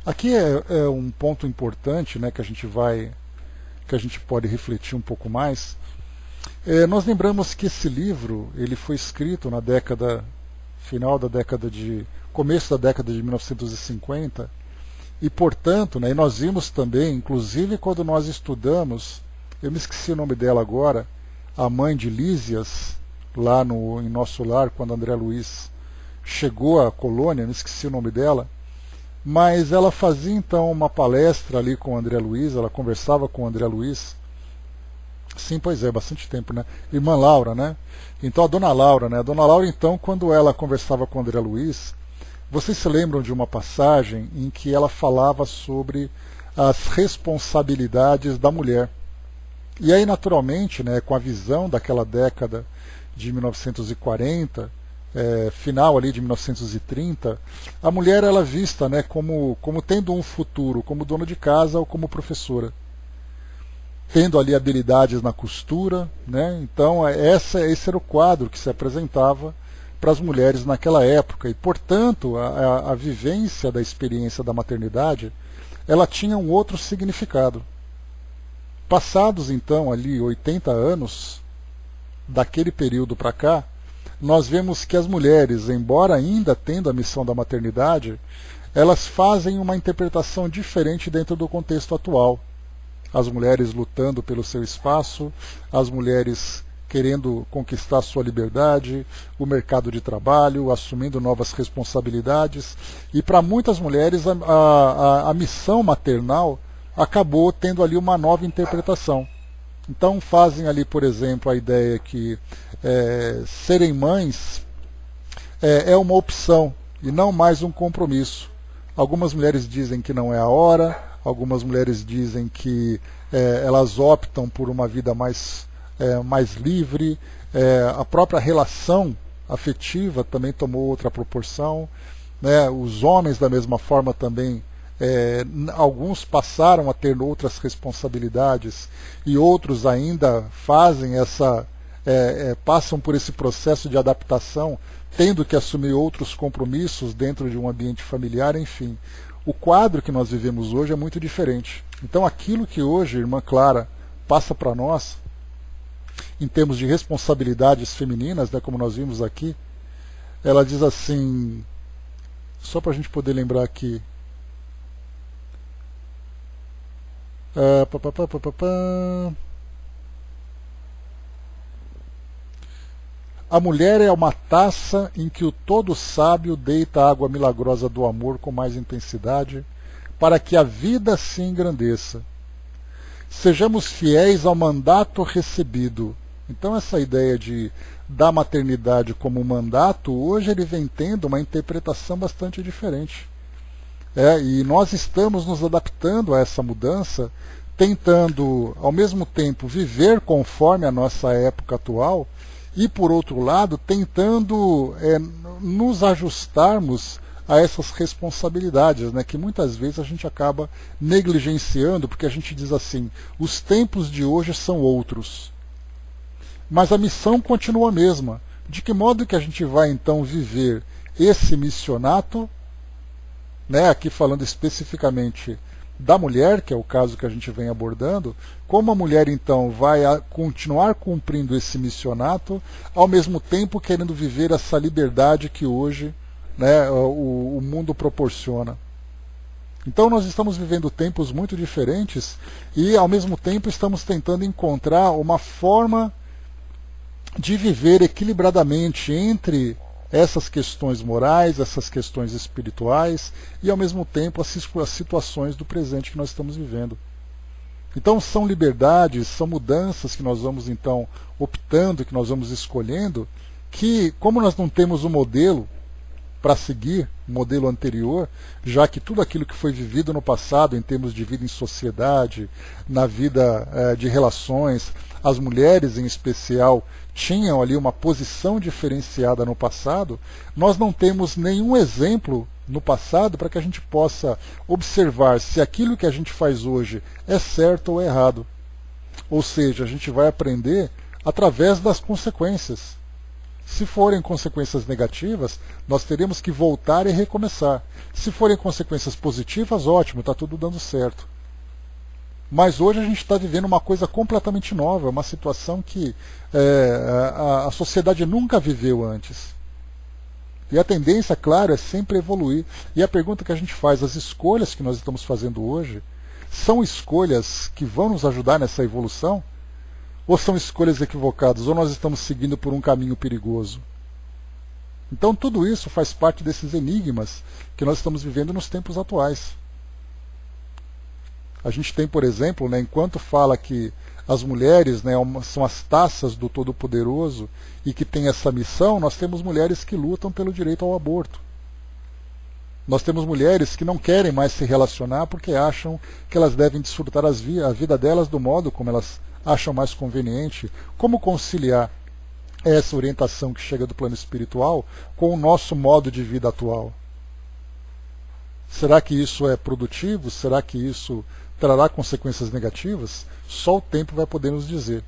Aqui é um ponto importante, que a gente pode refletir um pouco mais. Nós lembramos que esse livro ele foi escrito na começo da década de 1950 e, portanto, e nós vimos também, inclusive quando nós estudamos, eu me esqueci o nome dela agora, a mãe de Lísias, lá em Nosso Lar, quando André Luiz chegou à colônia, me esqueci o nome dela, mas ela fazia então uma palestra ali com o André Luiz, ela conversava com o André Luiz, Sim, pois é, bastante tempo, né? Irmã Laura, né? Então a dona Laura, né? A dona Laura, então, quando ela conversava com o André Luiz, vocês se lembram de uma passagem em que ela falava sobre as responsabilidades da mulher. E aí, naturalmente, né, com a visão daquela década de 1940, final ali de 1930, a mulher ela é vista, né, como tendo um futuro, como dona de casa ou como professora, tendo ali habilidades na costura, né? Então esse era o quadro que se apresentava para as mulheres naquela época e, portanto, a vivência da experiência da maternidade ela tinha um outro significado. Passados então ali 80 anos daquele período para cá, nós vemos que as mulheres, embora ainda tendo a missão da maternidade, elas fazem uma interpretação diferente dentro do contexto atual. As mulheres lutando pelo seu espaço, as mulheres querendo conquistar sua liberdade, o mercado de trabalho, assumindo novas responsabilidades. E para muitas mulheres a missão maternal acabou tendo ali uma nova interpretação. Então fazem ali, por exemplo, a ideia que serem mães é uma opção e não mais um compromisso. Algumas mulheres dizem que não é a hora, algumas mulheres dizem que elas optam por uma vida mais livre, a própria relação afetiva também tomou outra proporção, né? Os homens da mesma forma também, alguns passaram a ter outras responsabilidades e outros ainda fazem passam por esse processo de adaptação, tendo que assumir outros compromissos dentro de um ambiente familiar, enfim. O quadro que nós vivemos hoje é muito diferente. Então aquilo que hoje a irmã Clara passa para nós, em termos de responsabilidades femininas, né, como nós vimos aqui, ela diz assim, só para a gente poder lembrar aqui, a mulher é uma taça em que o todo sábio deita a água milagrosa do amor com mais intensidade, para que a vida se engrandeça. Sejamos fiéis ao mandato recebido. Então essa ideia da maternidade como mandato, hoje ele vem tendo uma interpretação bastante diferente. E nós estamos nos adaptando a essa mudança, tentando, ao mesmo tempo, viver conforme a nossa época atual, e, por outro lado, tentando nos ajustarmos a essas responsabilidades, né, que muitas vezes a gente acaba negligenciando, porque a gente diz assim, os tempos de hoje são outros. Mas a missão continua a mesma. De que modo que a gente vai, então, viver esse missionato, né, aqui falando especificamente da mulher, que é o caso que a gente vem abordando, como a mulher então vai continuar cumprindo esse missionato, ao mesmo tempo querendo viver essa liberdade que hoje, né, o mundo proporciona. Então nós estamos vivendo tempos muito diferentes e ao mesmo tempo estamos tentando encontrar uma forma de viver equilibradamente entre essas questões morais, essas questões espirituais e ao mesmo tempo as situações do presente que nós estamos vivendo. Então são liberdades, são mudanças que nós vamos então optando, que nós vamos escolhendo, que como nós não temos um modelo para seguir, um modelo anterior, já que tudo aquilo que foi vivido no passado em termos de vida em sociedade, na vida de relações, as mulheres em especial tinham ali uma posição diferenciada no passado, nós não temos nenhum exemplo no passado para que a gente possa observar se aquilo que a gente faz hoje é certo ou é errado. Ou seja, a gente vai aprender através das consequências. Se forem consequências negativas, nós teremos que voltar e recomeçar. Se forem consequências positivas, ótimo, está tudo dando certo. Mas hoje a gente está vivendo uma coisa completamente nova, uma situação que a sociedade nunca viveu antes. E a tendência, claro, é sempre evoluir. E a pergunta que a gente faz, as escolhas que nós estamos fazendo hoje, são escolhas que vão nos ajudar nessa evolução? Ou são escolhas equivocadas? Ou nós estamos seguindo por um caminho perigoso? Então tudo isso faz parte desses enigmas que nós estamos vivendo nos tempos atuais. A gente tem, por exemplo, né, enquanto fala que as mulheres, né, são as taças do Todo-Poderoso e que tem essa missão, nós temos mulheres que lutam pelo direito ao aborto. Nós temos mulheres que não querem mais se relacionar porque acham que elas devem desfrutar a vida delas do modo como elas acham mais conveniente. Como conciliar essa orientação que chega do plano espiritual com o nosso modo de vida atual? Será que isso é produtivo? Será que isso trará consequências negativas? Só o tempo vai poder nos dizer.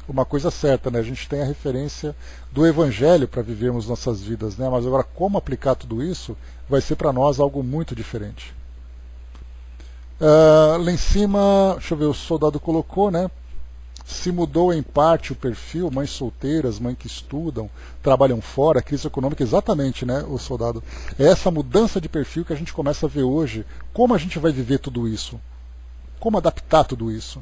Uma coisa certa, né? A gente tem a referência do Evangelho para vivermos nossas vidas, né? Mas agora como aplicar tudo isso vai ser para nós algo muito diferente. Lá em cima, deixa eu ver, o soldado colocou, né? Se mudou em parte o perfil, mães solteiras, mães que estudam, trabalham fora, crise econômica, exatamente, né, o soldado. É essa mudança de perfil que a gente começa a ver hoje. Como a gente vai viver tudo isso? Como adaptar tudo isso?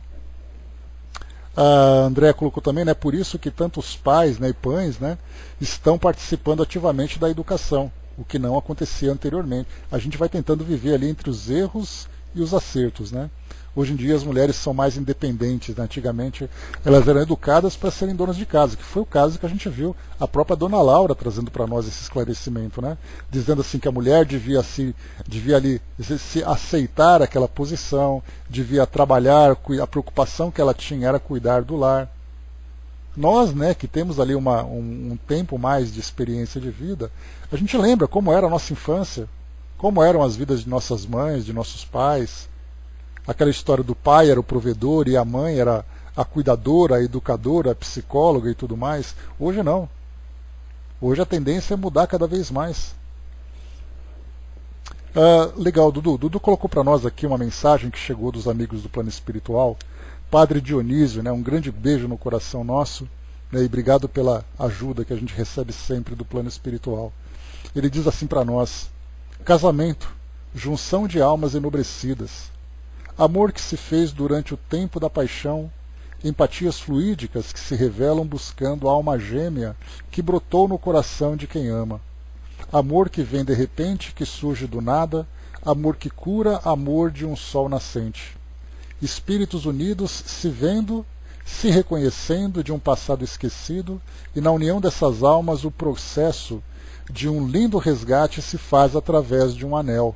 A Andréa colocou também, né, por isso que tantos pais, né, e pães, né, estão participando ativamente da educação, o que não acontecia anteriormente. A gente vai tentando viver ali entre os erros e os acertos, né? Hoje em dia as mulheres são mais independentes, né? Antigamente elas eram educadas para serem donas de casa, que foi o caso que a gente viu a própria Dona Laura trazendo para nós esse esclarecimento, né? Dizendo assim que a mulher devia ali se aceitar aquela posição, devia trabalhar, a preocupação que ela tinha era cuidar do lar. Nós, né, que temos ali um tempo mais de experiência de vida, a gente lembra como era a nossa infância, como eram as vidas de nossas mães, de nossos pais. Aquela história do pai era o provedor e a mãe era a cuidadora, a educadora, a psicóloga e tudo mais. Hoje não. Hoje a tendência é mudar cada vez mais. Legal, Dudu. Dudu colocou para nós aqui uma mensagem que chegou dos amigos do plano espiritual. Padre Dionísio, né, um grande beijo no coração nosso, né, e obrigado pela ajuda que a gente recebe sempre do plano espiritual. Ele diz assim para nós: casamento, junção de almas enobrecidas. Amor que se fez durante o tempo da paixão, empatias fluídicas que se revelam buscando a alma gêmea que brotou no coração de quem ama. Amor que vem de repente, que surge do nada, amor que cura, amor de um sol nascente. Espíritos unidos se vendo, se reconhecendo de um passado esquecido, e na união dessas almas o processo de um lindo resgate se faz através de um anel.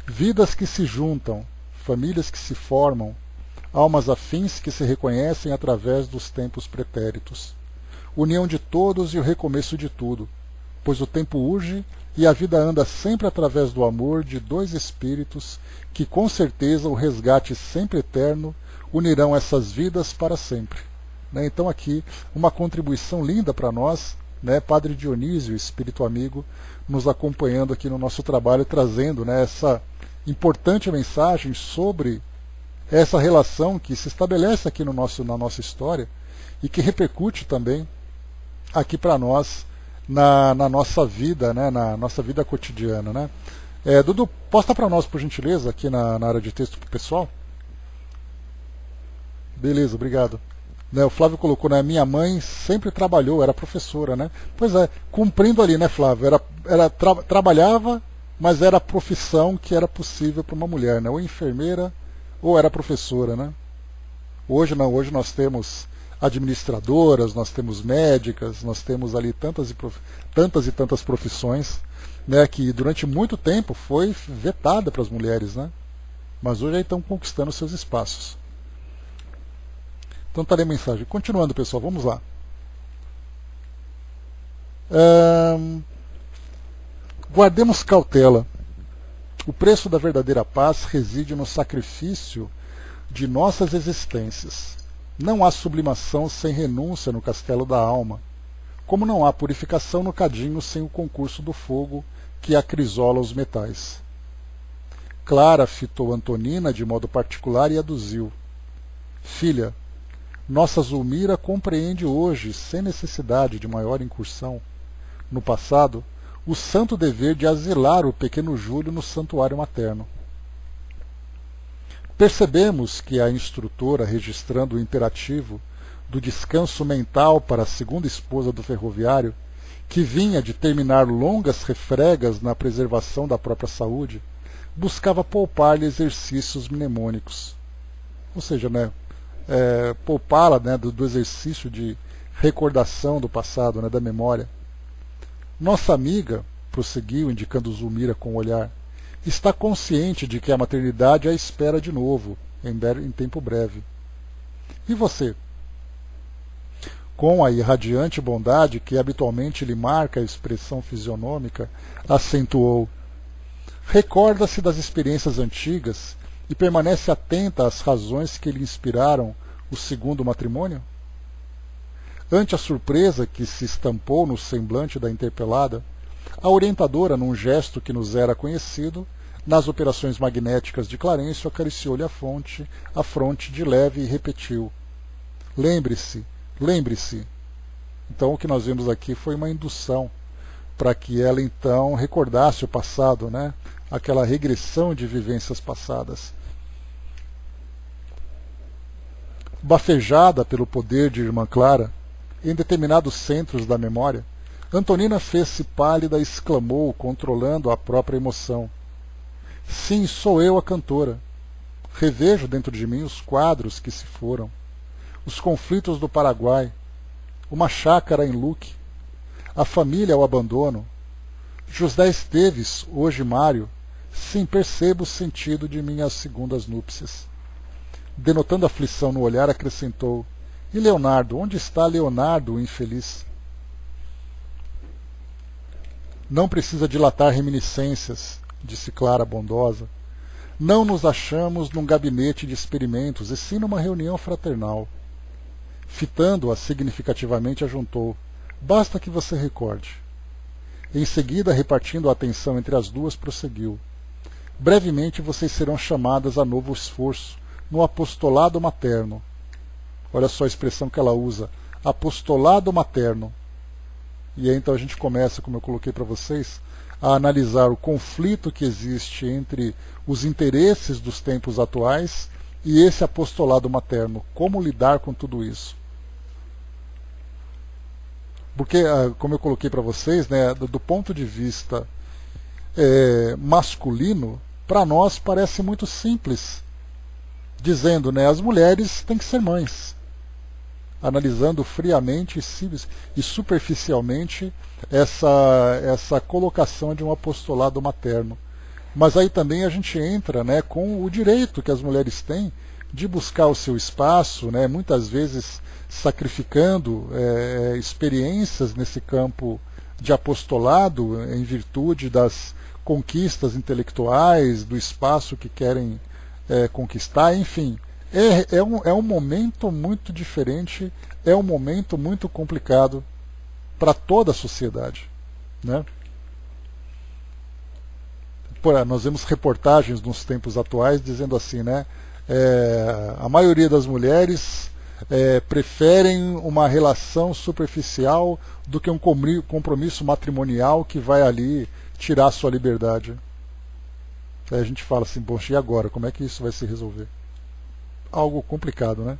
Vidas que se juntam, famílias que se formam, almas afins que se reconhecem através dos tempos pretéritos. União de todos e o recomeço de tudo, pois o tempo urge e a vida anda sempre através do amor de dois espíritos que com certeza o resgate sempre eterno unirão essas vidas para sempre. Né? Então aqui uma contribuição linda para nós, né? Padre Dionísio, espírito amigo, nos acompanhando aqui no nosso trabalho, trazendo, né, essa importante mensagem sobre essa relação que se estabelece aqui na nossa história e que repercute também aqui para nós na nossa vida, né, na nossa vida cotidiana. Né? Dudu, posta para nós, por gentileza, aqui na área de texto para o pessoal. Beleza, obrigado. Né, o Flávio colocou, né, minha mãe sempre trabalhou, era professora. Né? Pois é, cumprindo ali, né, Flávio? Trabalhava, mas era a profissão que era possível para uma mulher, né? Ou enfermeira, ou era professora, né? Hoje não, hoje nós temos administradoras, nós temos médicas, nós temos ali tantas e tantas profissões, né, que durante muito tempo foi vetada para as mulheres, né? Mas hoje aí estão conquistando seus espaços. Então está ali a mensagem. Continuando, pessoal, vamos lá. Guardemos cautela. O preço da verdadeira paz reside no sacrifício de nossas existências. Não há sublimação sem renúncia no castelo da alma, como não há purificação no cadinho sem o concurso do fogo que acrisola os metais. Clara fitou Antonina de modo particular e aduziu: filha, nossa Zulmira compreende hoje, sem necessidade de maior incursão, no passado, o santo dever de asilar o pequeno Júlio no santuário materno. Percebemos que a instrutora, registrando o imperativo do descanso mental para a segunda esposa do ferroviário, que vinha de terminar longas refregas na preservação da própria saúde, buscava poupar-lhe exercícios mnemônicos. Ou seja, né, poupá-la, né, do exercício de recordação do passado, né, da memória. Nossa amiga, prosseguiu, indicando Zulmira com o olhar, está consciente de que a maternidade a espera de novo, em tempo breve. E você? Com a irradiante bondade que habitualmente lhe marca a expressão fisionômica, acentuou: recorda-se das experiências antigas e permanece atenta às razões que lhe inspiraram o segundo matrimônio? Ante a surpresa que se estampou no semblante da interpelada, a orientadora, num gesto que nos era conhecido, nas operações magnéticas de Clarencio, acariciou-lhe a fronte de leve e repetiu: lembre-se, lembre-se. Então o que nós vimos aqui foi uma indução para que ela então recordasse o passado, né? Aquela regressão de vivências passadas. Bafejada pelo poder de Irmã Clara, em determinados centros da memória, Antonina fez-se pálida e exclamou, controlando a própria emoção: sim, sou eu a cantora. Revejo dentro de mim os quadros que se foram, os conflitos do Paraguai, uma chácara em Luque, a família ao abandono, José Esteves, hoje Mário. Sim, percebo o sentido de minhas segundas núpcias. Denotando aflição no olhar, acrescentou: e Leonardo? Onde está Leonardo, o infeliz? Não precisa dilatar reminiscências, disse Clara bondosa. Não nos achamos num gabinete de experimentos, e sim numa reunião fraternal. Fitando-a significativamente, ajuntou: basta que você recorde. Em seguida, repartindo a atenção entre as duas, prosseguiu: brevemente vocês serão chamadas a novo esforço no apostolado materno. Olha só a expressão que ela usa: apostolado materno. E aí então a gente começa, como eu coloquei para vocês, a analisar o conflito que existe entre os interesses dos tempos atuais e esse apostolado materno. Como lidar com tudo isso? Porque, como eu coloquei para vocês, né, do ponto de vista masculino, para nós parece muito simples, dizendo, né, as mulheres têm que ser mães. Analisando friamente e superficialmente essa colocação de um apostolado materno. Mas aí também a gente entra, né, com o direito que as mulheres têm de buscar o seu espaço, né, muitas vezes sacrificando experiências nesse campo de apostolado em virtude das conquistas intelectuais, do espaço que querem conquistar, enfim. É um momento muito diferente, é um momento muito complicado para toda a sociedade, né? Nós vemos reportagens nos tempos atuais dizendo assim, né? A maioria das mulheres preferem uma relação superficial do que um compromisso matrimonial que vai ali tirar a sua liberdade. Aí a gente fala assim, poxa, e agora? Como é que isso vai se resolver? Algo complicado, né?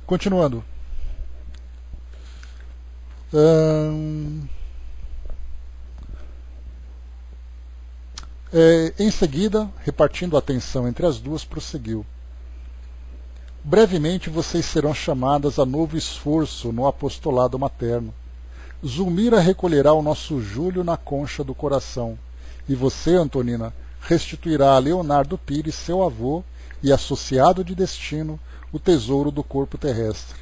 Continuando. Em seguida, repartindo a atenção entre as duas, prosseguiu: brevemente vocês serão chamadas a novo esforço no apostolado materno. Zulmira recolherá o nosso Júlio na concha do coração, e você, Antonina, restituirá a Leonardo Pires, seu avô e associado de destino, o tesouro do corpo terrestre.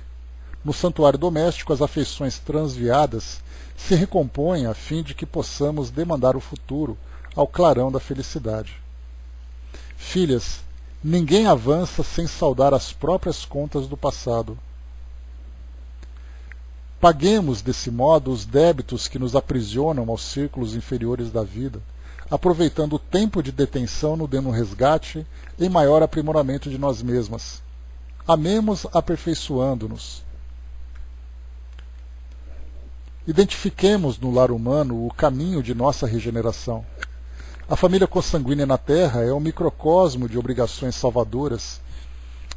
No santuário doméstico, as afeições transviadas se recompõem a fim de que possamos demandar o futuro ao clarão da felicidade. Filhas, ninguém avança sem saldar as próprias contas do passado. Paguemos, desse modo, os débitos que nos aprisionam aos círculos inferiores da vida, aproveitando o tempo de detenção no resgate em maior aprimoramento de nós mesmas. Amemos aperfeiçoando-nos. Identifiquemos no lar humano o caminho de nossa regeneração. A família consanguínea na Terra é um microcosmo de obrigações salvadoras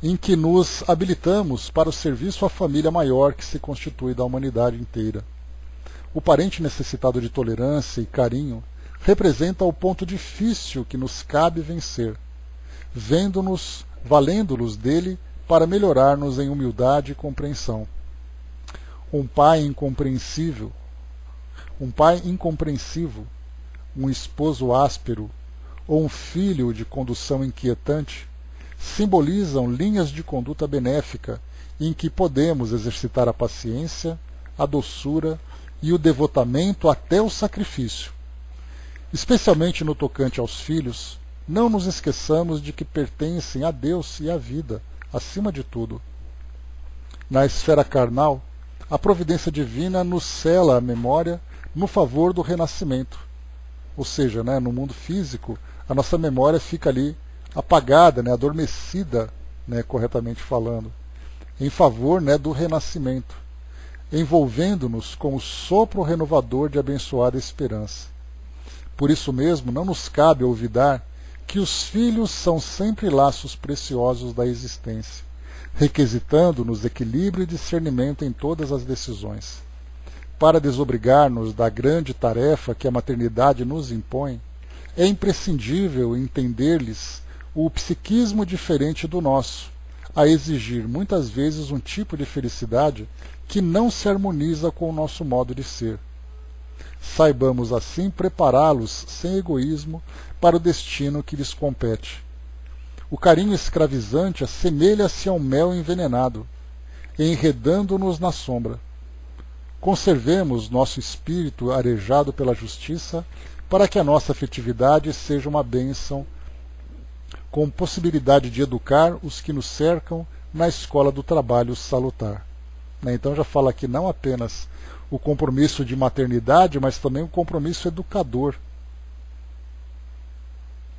em que nos habilitamos para o serviço à família maior que se constitui da humanidade inteira. O parente necessitado de tolerância e carinho representa o ponto difícil que nos cabe vencer, valendo-nos dele para melhorar-nos em humildade e compreensão. Um pai incompreensivo, um esposo áspero ou um filho de condução inquietante simbolizam linhas de conduta benéfica em que podemos exercitar a paciência, a doçura e o devotamento até o sacrifício. Especialmente no tocante aos filhos, não nos esqueçamos de que pertencem a Deus e à vida, acima de tudo. Na esfera carnal, a providência divina nos sela a memória no favor do renascimento. Ou seja, no mundo físico, a nossa memória fica ali apagada, adormecida, corretamente falando, em favor do renascimento, envolvendo-nos com o sopro renovador de abençoada esperança. Por isso mesmo, não nos cabe olvidar que os filhos são sempre laços preciosos da existência, requisitando-nos equilíbrio e discernimento em todas as decisões. Para desobrigar-nos da grande tarefa que a maternidade nos impõe, é imprescindível entender-lhes o psiquismo diferente do nosso, a exigir muitas vezes um tipo de felicidade que não se harmoniza com o nosso modo de ser. Saibamos assim prepará-los sem egoísmo para o destino que lhes compete. O carinho escravizante assemelha-se a um mel envenenado, enredando-nos na sombra. Conservemos nosso espírito arejado pela justiça para que a nossa afetividade seja uma bênção, com possibilidade de educar os que nos cercam na escola do trabalho salutar. Então já fala aqui não apenas o compromisso de maternidade, mas também o compromisso educador.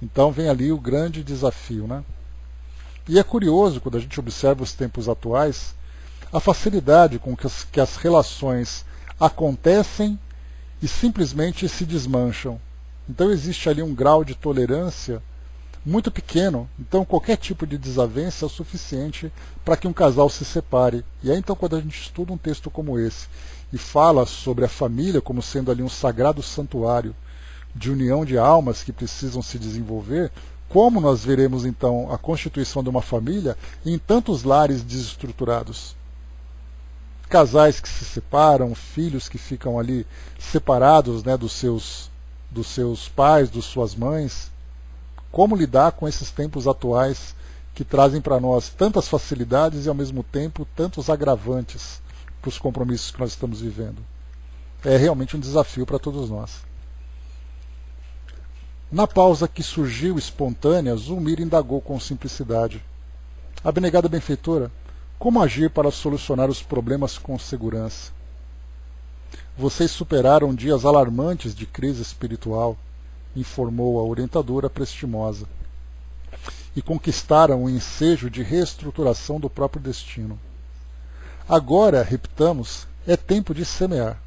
Então vem ali o grande desafio. E é curioso, quando a gente observa os tempos atuais, a facilidade com que as relações acontecem e simplesmente se desmancham. Então existe ali um grau de tolerância muito pequeno, então qualquer tipo de desavença é o suficiente para que um casal se separe. E aí então quando a gente estuda um texto como esse e fala sobre a família como sendo ali um sagrado santuário de união de almas que precisam se desenvolver, como nós veremos então a constituição de uma família em tantos lares desestruturados? Casais que se separam, filhos que ficam ali separados dos seus pais, das suas mães. Como lidar com esses tempos atuais que trazem para nós tantas facilidades e ao mesmo tempo tantos agravantes para os compromissos que nós estamos vivendo? É realmente um desafio para todos nós. Na pausa que surgiu espontânea, Zulmira indagou com simplicidade: abnegada benfeitora, como agir para solucionar os problemas com segurança? Vocês superaram dias alarmantes de crise espiritual, informou a orientadora prestimosa, e conquistaram o ensejo de reestruturação do próprio destino. Agora, repitamos, é tempo de semear.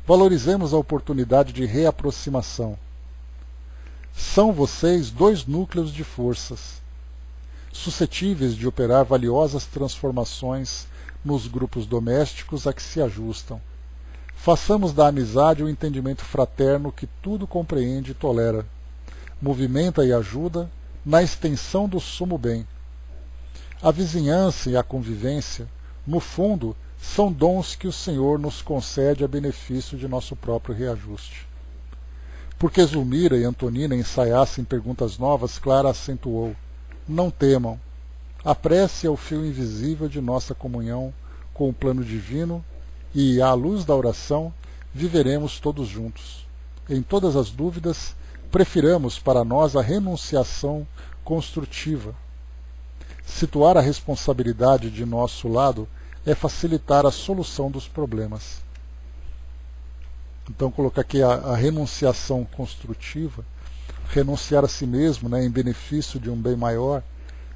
Valorizemos a oportunidade de reaproximação. São vocês dois núcleos de forças, suscetíveis de operar valiosas transformações nos grupos domésticos a que se ajustam. Façamos da amizade o entendimento fraterno que tudo compreende e tolera, movimenta e ajuda na extensão do sumo bem. A vizinhança e a convivência, no fundo, são dons que o Senhor nos concede a benefício de nosso próprio reajuste. Porque Zulmira e Antonina ensaiassem perguntas novas, Clara acentuou: não temam. A prece é o fio invisível de nossa comunhão com o plano divino e, à luz da oração, viveremos todos juntos. Em todas as dúvidas, prefiramos para nós a renunciação construtiva. Situar a responsabilidade de nosso lado é facilitar a solução dos problemas. Então, colocar aqui a renunciação construtiva, renunciar a si mesmo em benefício de um bem maior,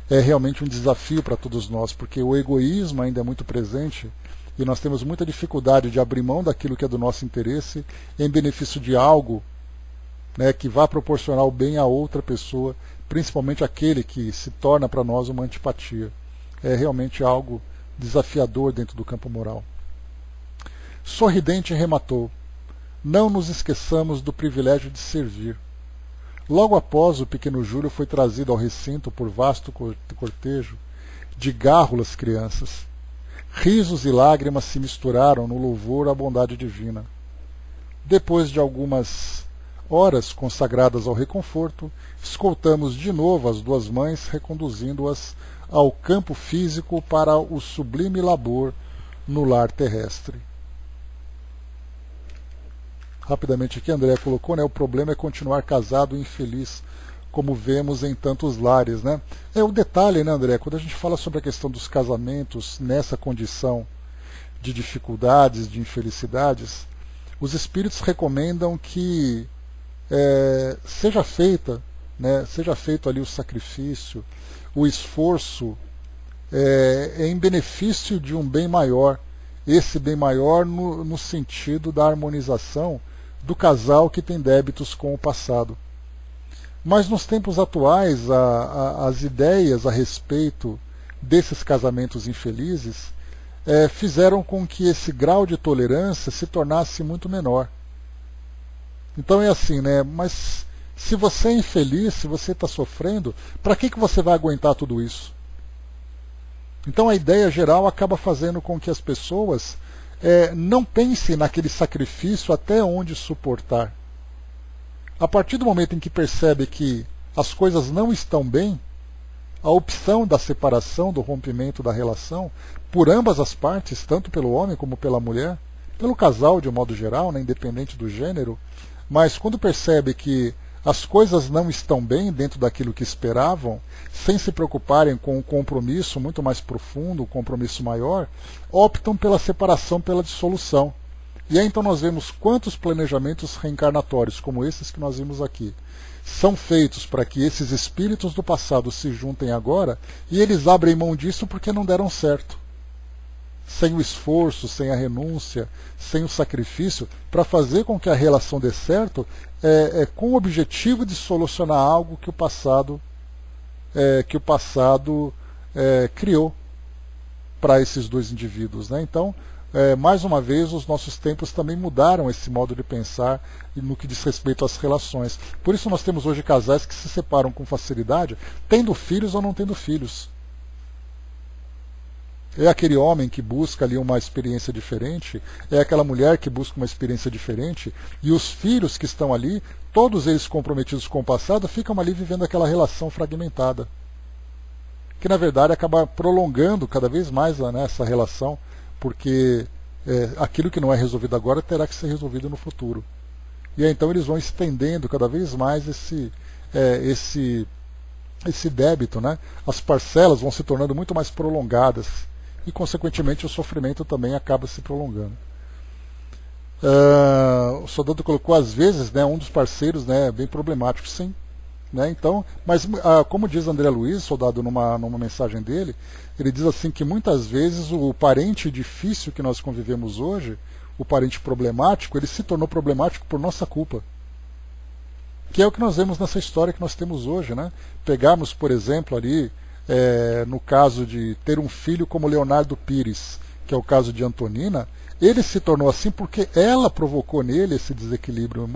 é realmente um desafio para todos nós, porque o egoísmo ainda é muito presente e nós temos muita dificuldade de abrir mão daquilo que é do nosso interesse em benefício de algo que vá proporcionar o bem a outra pessoa, principalmente aquele que se torna para nós uma antipatia. É realmente algo desafiador dentro do campo moral. Sorridente rematou: não nos esqueçamos do privilégio de servir. Logo após, o pequeno Júlio foi trazido ao recinto por vasto cortejo de gárrulas crianças. Risos e lágrimas se misturaram no louvor à bondade divina. Depois de algumas horas consagradas ao reconforto, escoltamos de novo as duas mães, reconduzindo-as ao campo físico para o sublime labor no lar terrestre. Rapidamente aqui, André colocou, né, o problema é continuar casado e infeliz, como vemos em tantos lares, né? É o detalhe, né, André, quando a gente fala sobre a questão dos casamentos nessa condição de dificuldades, de infelicidades, os espíritos recomendam que seja feito ali o sacrifício, o esforço em benefício de um bem maior. Esse bem maior no sentido da harmonização do casal que tem débitos com o passado. Mas nos tempos atuais, as ideias a respeito desses casamentos infelizes fizeram com que esse grau de tolerância se tornasse muito menor. Então é assim, né? Mas se você é infeliz, se você está sofrendo, para que você vai aguentar tudo isso? Então a ideia geral acaba fazendo com que as pessoas não pensem naquele sacrifício até onde suportar. A partir do momento em que percebe que as coisas não estão bem, a opção da separação, do rompimento da relação, por ambas as partes, tanto pelo homem como pela mulher, pelo casal de um modo geral, né, independente do gênero, mas quando percebe que as coisas não estão bem dentro daquilo que esperavam, sem se preocuparem com um compromisso muito mais profundo, um compromisso maior, optam pela separação, pela dissolução. E aí então nós vemos quantos planejamentos reencarnatórios, como esses que nós vimos aqui, são feitos para que esses espíritos do passado se juntem agora, e eles abrem mão disso porque não deram certo. Sem o esforço, sem a renúncia, sem o sacrifício, para fazer com que a relação dê certo, com o objetivo de solucionar algo que o passado criou para esses dois indivíduos, né? Então, mais uma vez, os nossos tempos também mudaram esse modo de pensar no que diz respeito às relações. Por isso nós temos hoje casais que se separam com facilidade, tendo filhos ou não tendo filhos. É aquele homem que busca ali uma experiência diferente, é aquela mulher que busca uma experiência diferente, e os filhos que estão ali, todos eles comprometidos com o passado, ficam ali vivendo aquela relação fragmentada, que na verdade acaba prolongando cada vez mais essa relação, porque aquilo que não é resolvido agora terá que ser resolvido no futuro. E aí, então eles vão estendendo cada vez mais esse débito, né? As parcelas vão se tornando muito mais prolongadas, e consequentemente o sofrimento também acaba se prolongando. O soldado colocou, às vezes, né, um dos parceiros, né, bem problemático, sim. Né, então, mas como diz André Luiz, soldado, numa mensagem dele, ele diz assim que muitas vezes o parente difícil que nós convivemos hoje, o parente problemático, ele se tornou problemático por nossa culpa. Que é o que nós vemos nessa história que nós temos hoje, né? Pegarmos, por exemplo, ali, no caso de ter um filho como Leonardo Pires, que é o caso de Antonina, ele se tornou assim porque ela provocou nele esse desequilíbrio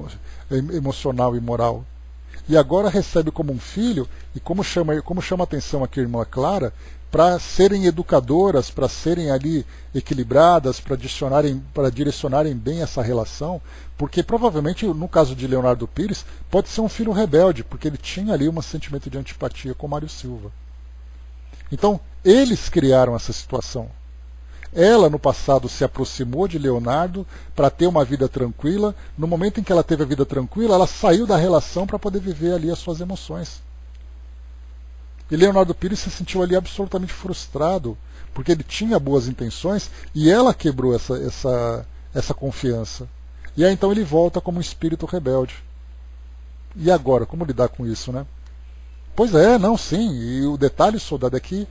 emocional e moral. E agora recebe como um filho, e como chama a atenção aqui a irmã Clara, para serem educadoras, para serem ali equilibradas, para direcionarem bem essa relação, porque provavelmente, no caso de Leonardo Pires, pode ser um filho rebelde, porque ele tinha ali um sentimento de antipatia com Mário Silva. Então, eles criaram essa situação. Ela, no passado, se aproximou de Leonardo para ter uma vida tranquila. No momento em que ela teve a vida tranquila, ela saiu da relação para poder viver ali as suas emoções. E Leonardo Pires se sentiu ali absolutamente frustrado, porque ele tinha boas intenções e ela quebrou essa confiança. E aí então ele volta como um espírito rebelde. E agora, como lidar com isso, né? Pois é, não, sim. E o detalhe, soldado, é que,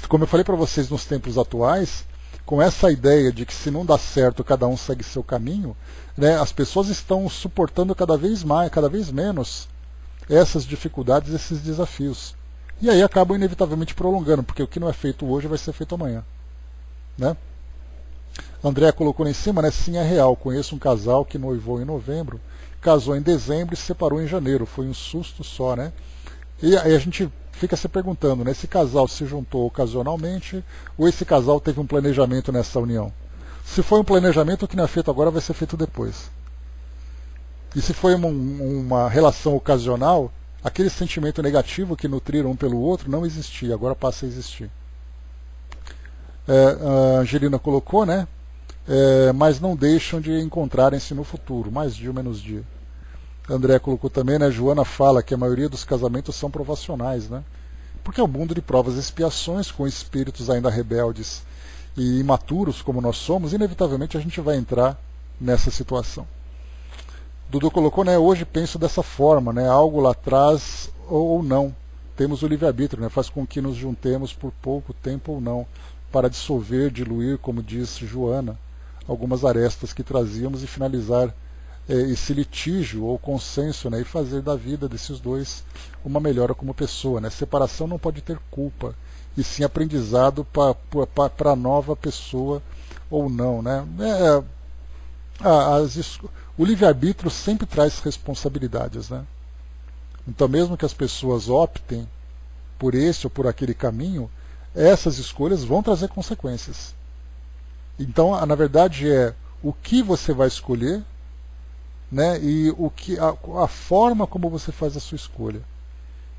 como eu falei para vocês nos tempos atuais, com essa ideia de que se não dá certo, cada um segue seu caminho, né, as pessoas estão suportando cada vez menos essas dificuldades, esses desafios. E aí acabam inevitavelmente prolongando, porque o que não é feito hoje vai ser feito amanhã. Né? André colocou lá em cima, né? Sim, é real. Conheço um casal que noivou em novembro, casou em dezembro e se separou em janeiro. Foi um susto só, né? E aí a gente fica se perguntando, né? Esse casal se juntou ocasionalmente ou esse casal teve um planejamento nessa união? Se foi um planejamento, o que não é feito agora vai ser feito depois. E se foi uma relação ocasional, aquele sentimento negativo que nutriram um pelo outro não existia, agora passa a existir. A Angelina colocou, né? Mas não deixam de encontrarem-se no futuro, mais dia ou menos dia. André colocou também, né? Joana fala que a maioria dos casamentos são provacionais, né? Porque é um mundo de provas e expiações, com espíritos ainda rebeldes e imaturos como nós somos, inevitavelmente a gente vai entrar nessa situação. Dudu colocou, né? Hoje penso dessa forma, né? Algo lá atrás ou não. Temos o livre-arbítrio, né? Faz com que nos juntemos por pouco tempo ou não, para dissolver, diluir, como diz Joana, algumas arestas que trazíamos e finalizar esse litígio ou consenso, né? E fazer da vida desses dois uma melhora como pessoa, né? Separação não pode ter culpa, e sim aprendizado para a nova pessoa ou não, né? O livre-arbítrio sempre traz responsabilidades, né? Então, mesmo que as pessoas optem por esse ou por aquele caminho, essas escolhas vão trazer consequências. Então, na verdade, o que você vai escolher, né? E a forma como você faz a sua escolha.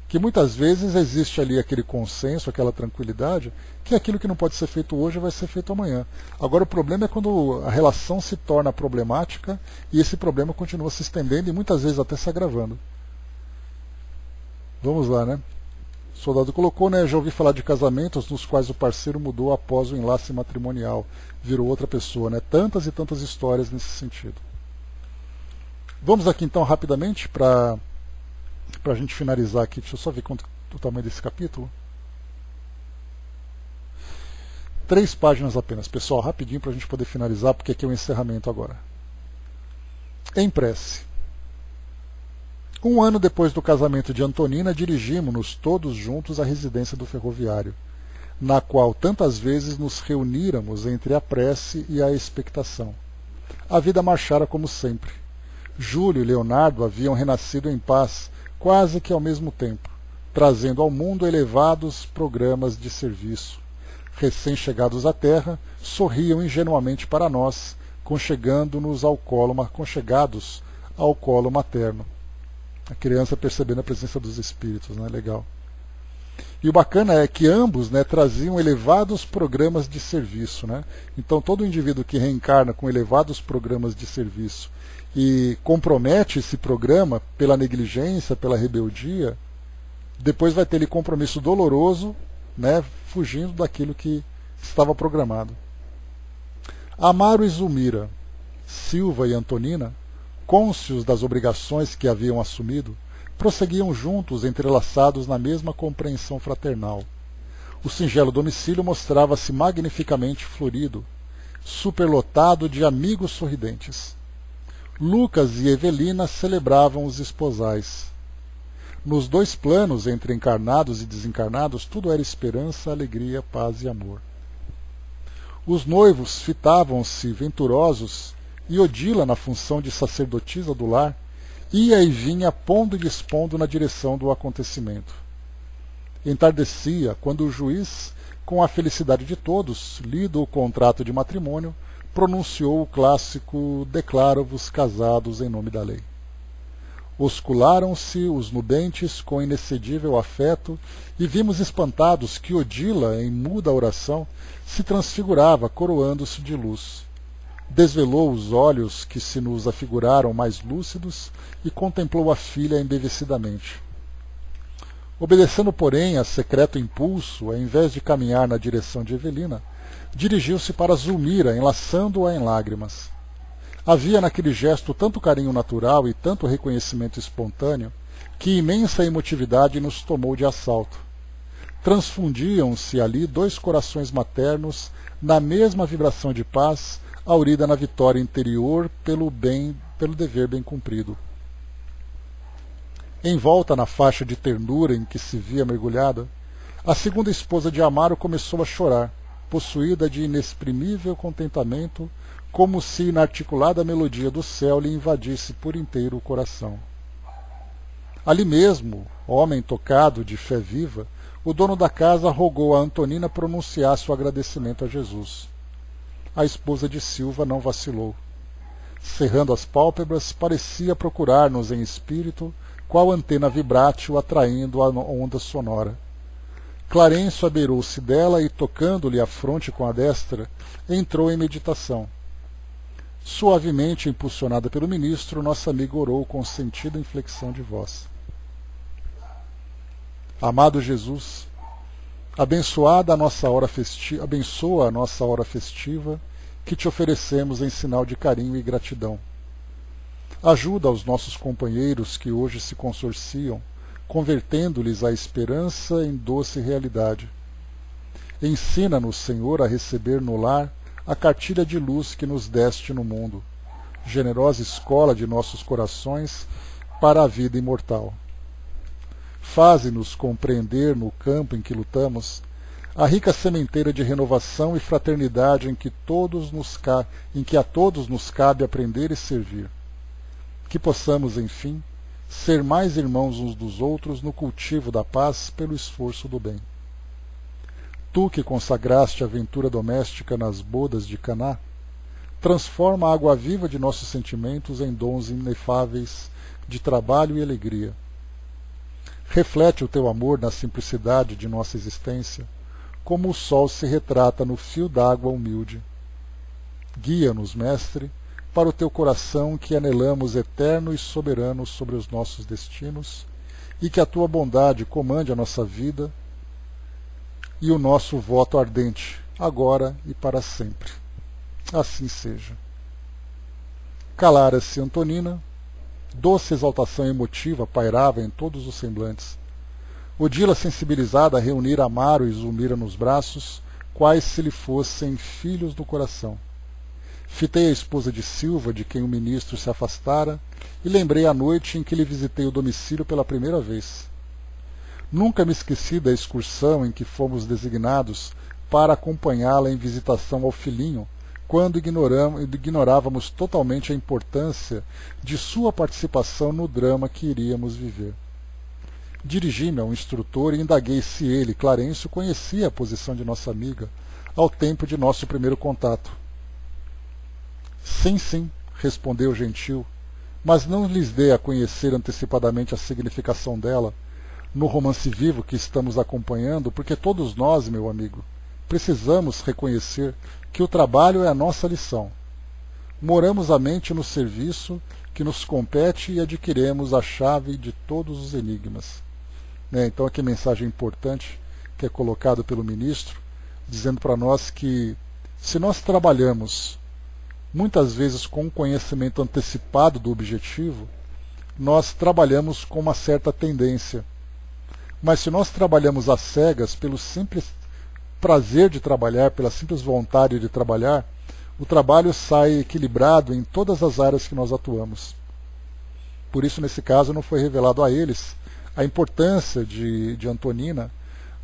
Que muitas vezes existe ali aquele consenso, aquela tranquilidade, que aquilo que não pode ser feito hoje vai ser feito amanhã. Agora o problema é quando a relação se torna problemática e esse problema continua se estendendo e muitas vezes até se agravando. Vamos lá, né? O soldado colocou, né? Já ouvi falar de casamentos nos quais o parceiro mudou após o enlace matrimonial, virou outra pessoa, né? Tantas e tantas histórias nesse sentido. Vamos aqui então rapidamente para a gente finalizar aqui. Deixa eu só ver quanto o tamanho desse capítulo. 3 páginas apenas, pessoal, rapidinho para a gente poder finalizar, porque aqui é o encerramento agora. Em prece. 1 ano depois do casamento de Antonina, dirigimos-nos todos juntos à residência do ferroviário, na qual tantas vezes nos reuníramos entre a prece e a expectação. A vida marchara como sempre. Júlio e Leonardo haviam renascido em paz, quase que ao mesmo tempo, trazendo ao mundo elevados programas de serviço. Recém-chegados à terra, sorriam ingenuamente para nós, conchegados ao colo materno. A criança percebendo a presença dos espíritos, né? Legal. E o bacana é que ambos, né, traziam elevados programas de serviço, né? Então todo indivíduo que reencarna com elevados programas de serviço e compromete esse programa pela negligência, pela rebeldia, depois vai ter ele compromisso doloroso, né, fugindo daquilo que estava programado. Amaro e Zulmira, Silva e Antonina, cônscios das obrigações que haviam assumido, prosseguiam juntos, entrelaçados na mesma compreensão fraternal. O singelo domicílio mostrava-se magnificamente florido, superlotado de amigos sorridentes. Lucas e Evelina celebravam os esposais. Nos 2 planos, entre encarnados e desencarnados, tudo era esperança, alegria, paz e amor. Os noivos fitavam-se venturosos e Odila, na função de sacerdotisa do lar, ia e vinha pondo e dispondo na direção do acontecimento. Entardecia quando o juiz, com a felicidade de todos, lido o contrato de matrimônio, pronunciou o clássico "Declaro-vos casados em nome da lei". Oscularam-se os nudentes com inexcedível afeto e vimos espantados que Odila, em muda oração, se transfigurava, coroando-se de luz. Desvelou os olhos que se nos afiguraram mais lúcidos e contemplou a filha embevecidamente. Obedecendo, porém, a secreto impulso, ao invés de caminhar na direção de Evelina, dirigiu-se para Zulmira, enlaçando-a em lágrimas. Havia naquele gesto tanto carinho natural e tanto reconhecimento espontâneo que imensa emotividade nos tomou de assalto. Transfundiam-se ali 2 corações maternos na mesma vibração de paz, aurida na vitória interior pelo dever bem cumprido. Envolta na faixa de ternura em que se via mergulhada, a segunda esposa de Amaro começou a chorar, possuída de inexprimível contentamento, como se inarticulada melodia do céu lhe invadisse por inteiro o coração. Ali mesmo, homem tocado de fé viva, o dono da casa rogou a Antonina pronunciasse o agradecimento a Jesus. A esposa de Silva não vacilou. Cerrando as pálpebras, parecia procurar-nos em espírito, qual antena vibrátil atraindo a onda sonora. Clarencio abeirou-se dela e, tocando-lhe a fronte com a destra, entrou em meditação. Suavemente impulsionada pelo ministro, nossa amiga orou com sentida inflexão de voz. Amado Jesus, abençoa a nossa hora festiva que te oferecemos em sinal de carinho e gratidão. Ajuda os nossos companheiros que hoje se consorciam, convertendo-lhes a esperança em doce realidade. Ensina-nos, Senhor, a receber no lar a cartilha de luz que nos deste no mundo, generosa escola de nossos corações para a vida imortal. Faze-nos compreender no campo em que lutamos a rica sementeira de renovação e fraternidade em que a todos nos cabe aprender e servir. Que possamos, enfim, ser mais irmãos uns dos outros no cultivo da paz pelo esforço do bem. Tu que consagraste a aventura doméstica nas bodas de Caná, transforma a água viva de nossos sentimentos em dons inefáveis de trabalho e alegria. Reflete o teu amor na simplicidade de nossa existência, como o sol se retrata no fio d'água humilde. Guia-nos, Mestre, para o teu coração que anelamos eterno e soberano sobre os nossos destinos, e que a tua bondade comande a nossa vida e o nosso voto ardente, agora e para sempre. Assim seja. Calara-se Antonina, doce exaltação emotiva pairava em todos os semblantes. Odila, sensibilizada, a reunir Amaro e Zulmira nos braços, quais se lhe fossem filhos do coração. Fitei a esposa de Silva, de quem o ministro se afastara, e lembrei a noite em que lhe visitei o domicílio pela primeira vez. Nunca me esqueci da excursão em que fomos designados para acompanhá-la em visitação ao filhinho, quando ignorávamos totalmente a importância de sua participação no drama que iríamos viver. Dirigi-me ao instrutor e indaguei se ele, Clarencio, conhecia a posição de nossa amiga ao tempo de nosso primeiro contato. Sim, sim, respondeu gentil, mas não lhes dei a conhecer antecipadamente a significação dela no romance vivo que estamos acompanhando, porque todos nós, meu amigo, precisamos reconhecer que o trabalho é a nossa lição. Moramos a mente no serviço que nos compete e adquiriremos a chave de todos os enigmas. Então aqui a mensagem importante que é colocada pelo ministro, dizendo para nós que se nós trabalhamos muitas vezes com um conhecimento antecipado do objetivo, nós trabalhamos com uma certa tendência. Mas se nós trabalhamos às cegas pelo simples prazer de trabalhar, pela simples vontade de trabalhar, o trabalho sai equilibrado em todas as áreas que nós atuamos. Por isso, nesse caso, não foi revelado a eles a importância de Antonina,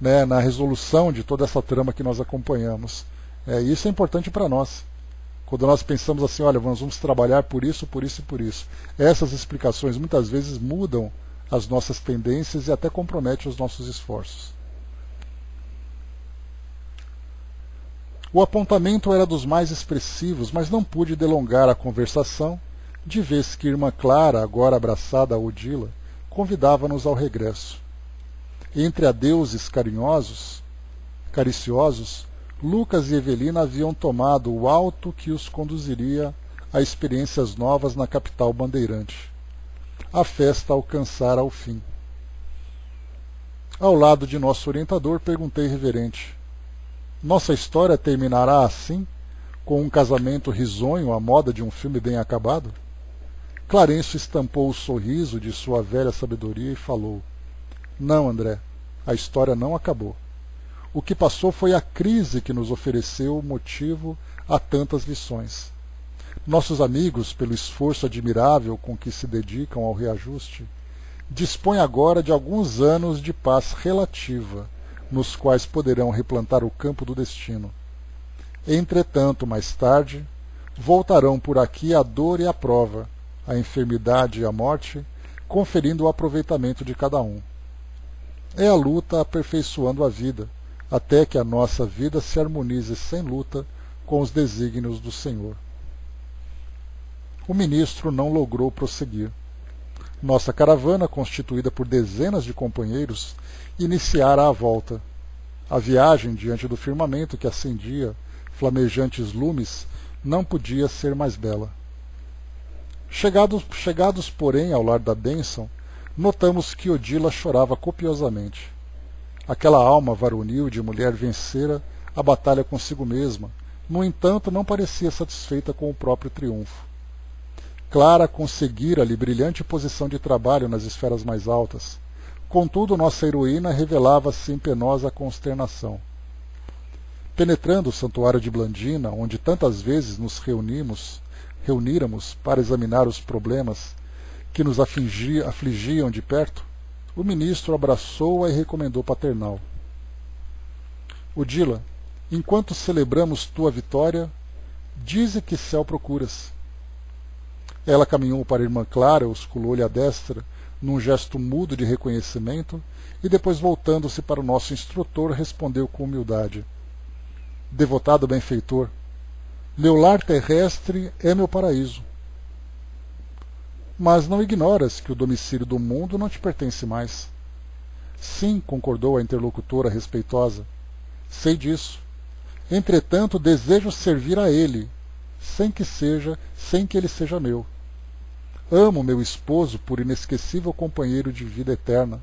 na resolução de toda essa trama que nós acompanhamos. Isso é importante para nós. Quando nós pensamos assim, olha, nós vamos trabalhar por isso, por isso e por isso. Essas explicações muitas vezes mudam as nossas tendências e até comprometem os nossos esforços. O apontamento era dos mais expressivos, mas não pude delongar a conversação, de vez que irmã Clara, agora abraçada a Odila, convidava-nos ao regresso. Entre adeuses cariciosos, Lucas e Evelina haviam tomado o alto que os conduziria a experiências novas na capital bandeirante. A festa alcançara ao fim. Ao lado de nosso orientador, perguntei reverente: nossa história terminará assim, com um casamento risonho à moda de um filme bem acabado? Clarencio estampou o sorriso de sua velha sabedoria e falou: não, André, a história não acabou. O que passou foi a crise que nos ofereceu motivo a tantas lições. Nossos amigos, pelo esforço admirável com que se dedicam ao reajuste, dispõem agora de alguns anos de paz relativa, nos quais poderão replantar o campo do destino. Entretanto, mais tarde, voltarão por aqui a dor e a prova, a enfermidade e a morte, conferindo o aproveitamento de cada um. É a luta aperfeiçoando a vida, até que a nossa vida se harmonize sem luta com os desígnios do Senhor. O ministro não logrou prosseguir. Nossa caravana, constituída por dezenas de companheiros, iniciara a volta. A viagem diante do firmamento que acendia flamejantes lumes não podia ser mais bela. Chegados, porém, ao lar da bênção, notamos que Odila chorava copiosamente. Aquela alma varonil de mulher vencera a batalha consigo mesma, no entanto não parecia satisfeita com o próprio triunfo. Clara conseguira-lhe brilhante posição de trabalho nas esferas mais altas. Contudo, nossa heroína revelava-se em penosa consternação. Penetrando o santuário de Blandina, onde tantas vezes nos reuníramos para examinar os problemas que nos afligiam de perto, o ministro abraçou-a e recomendou paternal. Odila, enquanto celebramos tua vitória, dize que céu procuras. Ela caminhou para a irmã Clara, osculou-lhe a destra, num gesto mudo de reconhecimento, e depois, voltando-se para o nosso instrutor, respondeu com humildade: Devotado benfeitor, meu lar terrestre é meu paraíso. Mas não ignoras que o domicílio do mundo não te pertence mais. Sim, concordou a interlocutora respeitosa. Sei disso. Entretanto, desejo servir a ele, sem que ele seja meu. Amo meu esposo por inesquecível companheiro de vida eterna,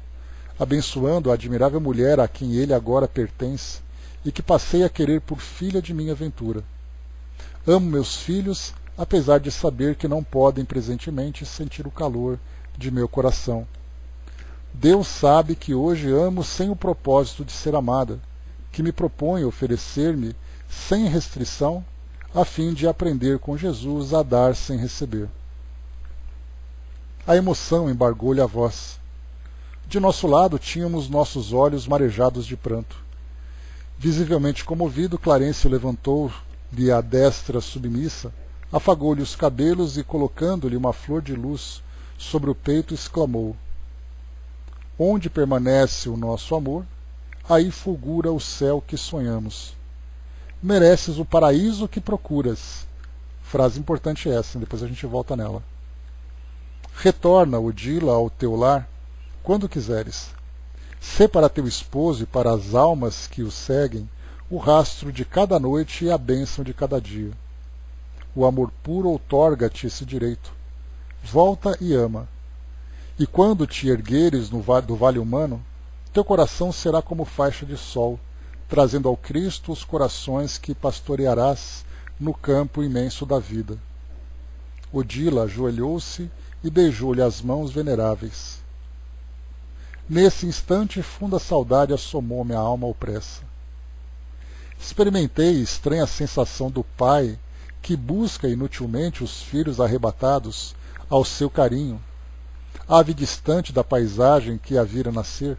abençoando a admirável mulher a quem ele agora pertence e que passei a querer por filha de minha ventura. Amo meus filhos, apesar de saber que não podem presentemente sentir o calor de meu coração. Deus sabe que hoje amo sem o propósito de ser amada, que me proponho oferecer-me sem restrição, a fim de aprender com Jesus a dar sem receber. A emoção embargou-lhe a voz. De nosso lado tínhamos nossos olhos marejados de pranto. Visivelmente comovido, Clarencio levantou-lhe a destra submissa, afagou-lhe os cabelos e, colocando-lhe uma flor de luz sobre o peito, exclamou: Onde permanece o nosso amor, aí fulgura o céu que sonhamos. Mereces o paraíso que procuras. Frase importante essa, depois a gente volta nela. Retorna, Odila, ao teu lar, quando quiseres. Sê para teu esposo e para as almas que o seguem o rastro de cada noite e a bênção de cada dia. O amor puro outorga-te esse direito. Volta e ama. E quando te ergueres do vale humano, teu coração será como faixa de sol, trazendo ao Cristo os corações que pastorearás no campo imenso da vida. Odila ajoelhou-se e beijou-lhe as mãos veneráveis. Nesse instante, funda saudade assomou-me a alma opressa. Experimentei estranha sensação do pai que busca inutilmente os filhos arrebatados ao seu carinho. Ave distante da paisagem que a vira nascer,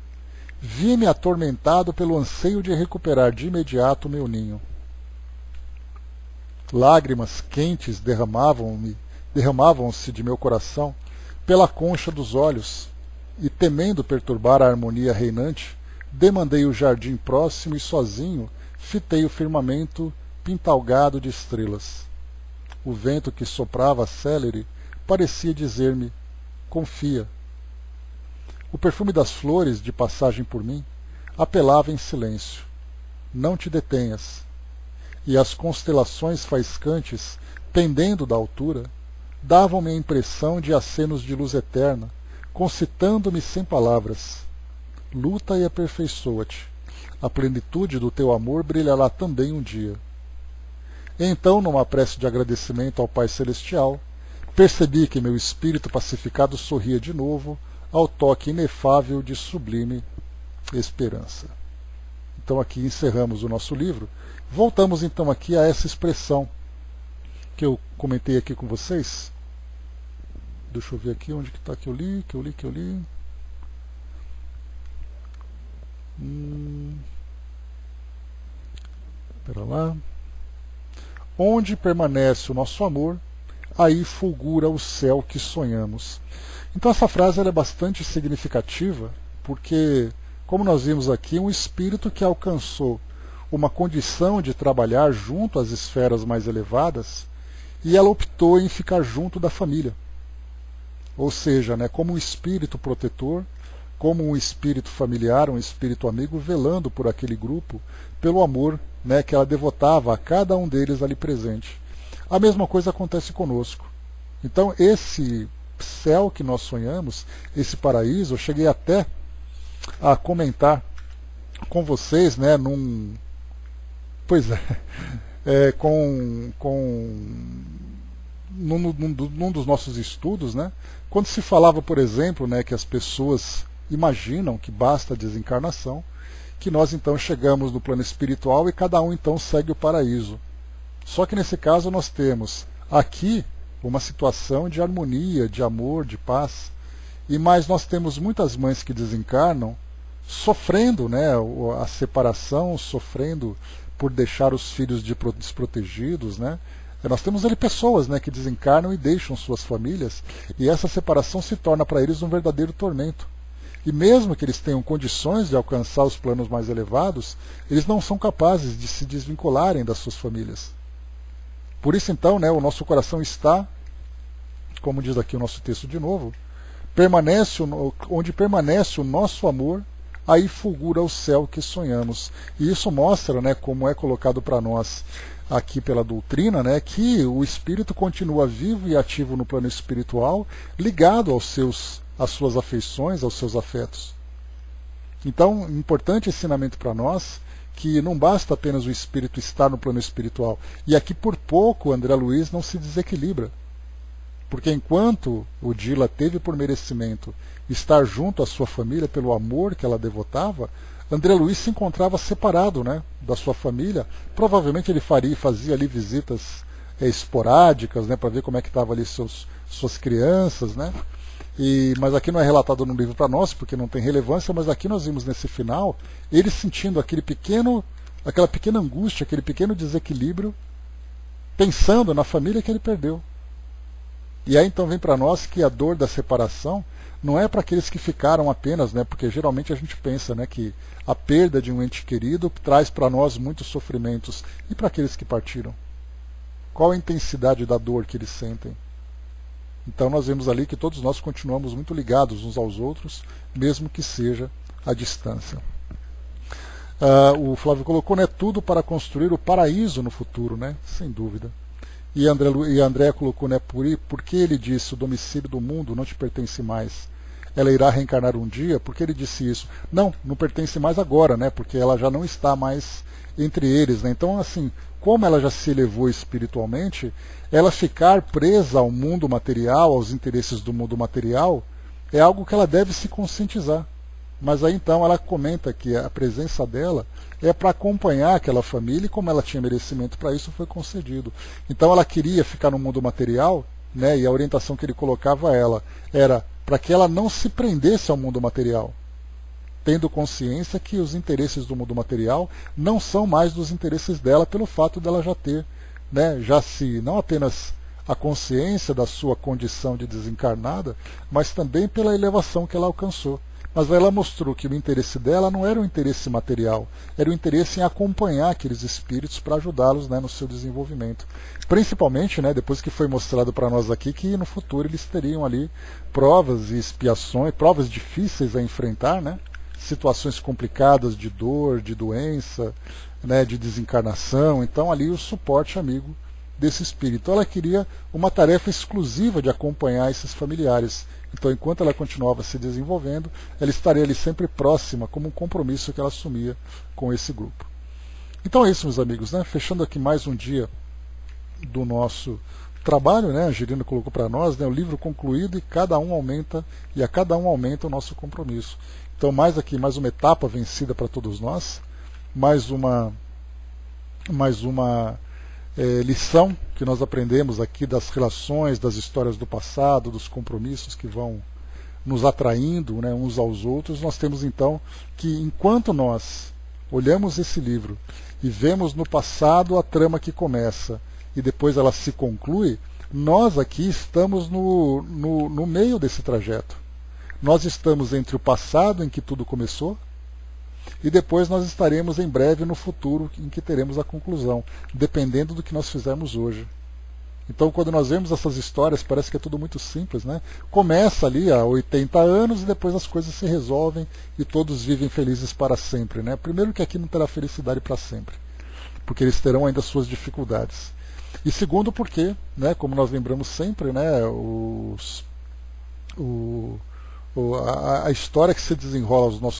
vi-me atormentado pelo anseio de recuperar de imediato meu ninho. Lágrimas quentes derramavam-se de meu coração pela concha dos olhos, e, temendo perturbar a harmonia reinante, demandei o jardim próximo e, sozinho, fitei o firmamento pintalgado de estrelas. O vento que soprava célere parecia dizer-me: confia. O perfume das flores, de passagem por mim, apelava em silêncio: não te detenhas. E as constelações faiscantes, pendendo da altura, davam-me a impressão de acenos de luz eterna, concitando-me sem palavras: luta e aperfeiçoa-te. A plenitude do teu amor brilhará também um dia. Então, numa prece de agradecimento ao Pai Celestial, percebi que meu espírito pacificado sorria de novo ao toque inefável de sublime esperança. Então aqui encerramos o nosso livro. Voltamos então aqui a essa expressão que eu comentei aqui com vocês. Deixa eu ver aqui onde que está que eu li. Espera lá. onde permanece o nosso amor, aí fulgura o céu que sonhamos. Então essa frase ela é bastante significativa, porque, como nós vimos aqui, um espírito que alcançou uma condição de trabalhar junto às esferas mais elevadas, e ela optou em ficar junto da família. Ou seja, né, como um espírito protetor, como um espírito familiar, um espírito amigo, velando por aquele grupo, pelo amor, né, que ela devotava a cada um deles ali presente. A mesma coisa acontece conosco. Então esse céu que nós sonhamos, esse paraíso, eu cheguei até a comentar com vocês, né, num num dos nossos estudos, né, quando se falava, por exemplo, né, que as pessoas imaginam que basta a desencarnação, que nós então chegamos no plano espiritual e cada um então segue o paraíso. Só que nesse caso nós temos aqui uma situação de harmonia, de amor, de paz, mas nós temos muitas mães que desencarnam sofrendo, né, a separação, sofrendo por deixar os filhos desprotegidos, né? Nós temos ali pessoas, né, que desencarnam e deixam suas famílias, e essa separação se torna para eles um verdadeiro tormento. E mesmo que eles tenham condições de alcançar os planos mais elevados, eles não são capazes de se desvincularem das suas famílias. Por isso então, né, o nosso coração está, como diz aqui o nosso texto de novo, onde permanece o nosso amor, aí fulgura o céu que sonhamos. E isso mostra, né, como é colocado para nós aqui pela doutrina, né, que o espírito continua vivo e ativo no plano espiritual, ligado às suas afeições, aos seus afetos. Então, importante ensinamento para nós, que não basta apenas o espírito estar no plano espiritual. E aqui por pouco André Luiz não se desequilibra. Porque enquanto o Dila teve por merecimento estar junto à sua família pelo amor que ela devotava, André Luiz se encontrava separado, né, da sua família. Provavelmente ele fazia ali visitas esporádicas, né, para ver como é que estavam ali suas crianças, né? Mas aqui não é relatado no livro para nós, porque não tem relevância, mas aqui nós vimos nesse final, ele sentindo aquela pequena angústia, aquele pequeno desequilíbrio, pensando na família que ele perdeu. E aí então vem para nós que a dor da separação não é para aqueles que ficaram apenas, né, porque geralmente a gente pensa, né, que a perda de um ente querido traz para nós muitos sofrimentos. E para aqueles que partiram? Qual a intensidade da dor que eles sentem? Então nós vemos ali que todos nós continuamos muito ligados uns aos outros, mesmo que seja à distância. O Flávio colocou, né, tudo para construir o paraíso no futuro, né, sem dúvida. E André colocou, né, porque ele disse, o domicílio do mundo não te pertence mais. Ela irá reencarnar um dia, porque ele disse isso. Não pertence mais agora, né, porque ela já não está mais entre eles, né. Então, assim, como ela já se elevou espiritualmente, ela ficar presa ao mundo material, aos interesses do mundo material, é algo que ela deve se conscientizar. Mas aí então ela comenta que a presença dela é para acompanhar aquela família, e como ela tinha merecimento para isso, foi concedido. Então ela queria ficar no mundo material, né, e a orientação que ele colocava a ela era para que ela não se prendesse ao mundo material, tendo consciência que os interesses do mundo material não são mais dos interesses dela, pelo fato dela já ter, né, não apenas a consciência da sua condição de desencarnada, mas também pela elevação que ela alcançou. Mas ela mostrou que o interesse dela não era o interesse material, era o interesse em acompanhar aqueles espíritos para ajudá-los, né, no seu desenvolvimento. Principalmente, né, depois que foi mostrado para nós aqui que no futuro eles teriam ali provas e expiações, provas difíceis a enfrentar, né, situações complicadas de dor, de doença, né, de desencarnação. Então ali o suporte amigo desse espírito. Ela queria uma tarefa exclusiva de acompanhar esses familiares. Então, enquanto ela continuava se desenvolvendo, ela estaria ali sempre próxima, como um compromisso que ela assumia com esse grupo. Então é isso, meus amigos, né? Fechando aqui mais um dia do nosso trabalho, né? A Angelina colocou para nós, né, o livro concluído, e a cada um aumenta o nosso compromisso. Então, mais uma etapa vencida para todos nós, mais uma lição que nós aprendemos aqui das relações, das histórias do passado, dos compromissos que vão nos atraindo, né, uns aos outros. Nós temos então que, enquanto nós olhamos esse livro e vemos no passado a trama que começa, e depois ela se conclui, nós aqui estamos no meio desse trajeto. Nós estamos entre o passado em que tudo começou e depois nós estaremos em breve no futuro em que teremos a conclusão, dependendo do que nós fizermos hoje. Então, quando nós vemos essas histórias, parece que é tudo muito simples, né? Começa ali há 80 anos e depois as coisas se resolvem e todos vivem felizes para sempre, né? Primeiro que aqui não terá felicidade para sempre, porque eles terão ainda suas dificuldades. E segundo porque, né, como nós lembramos sempre, né, a história que se desenrola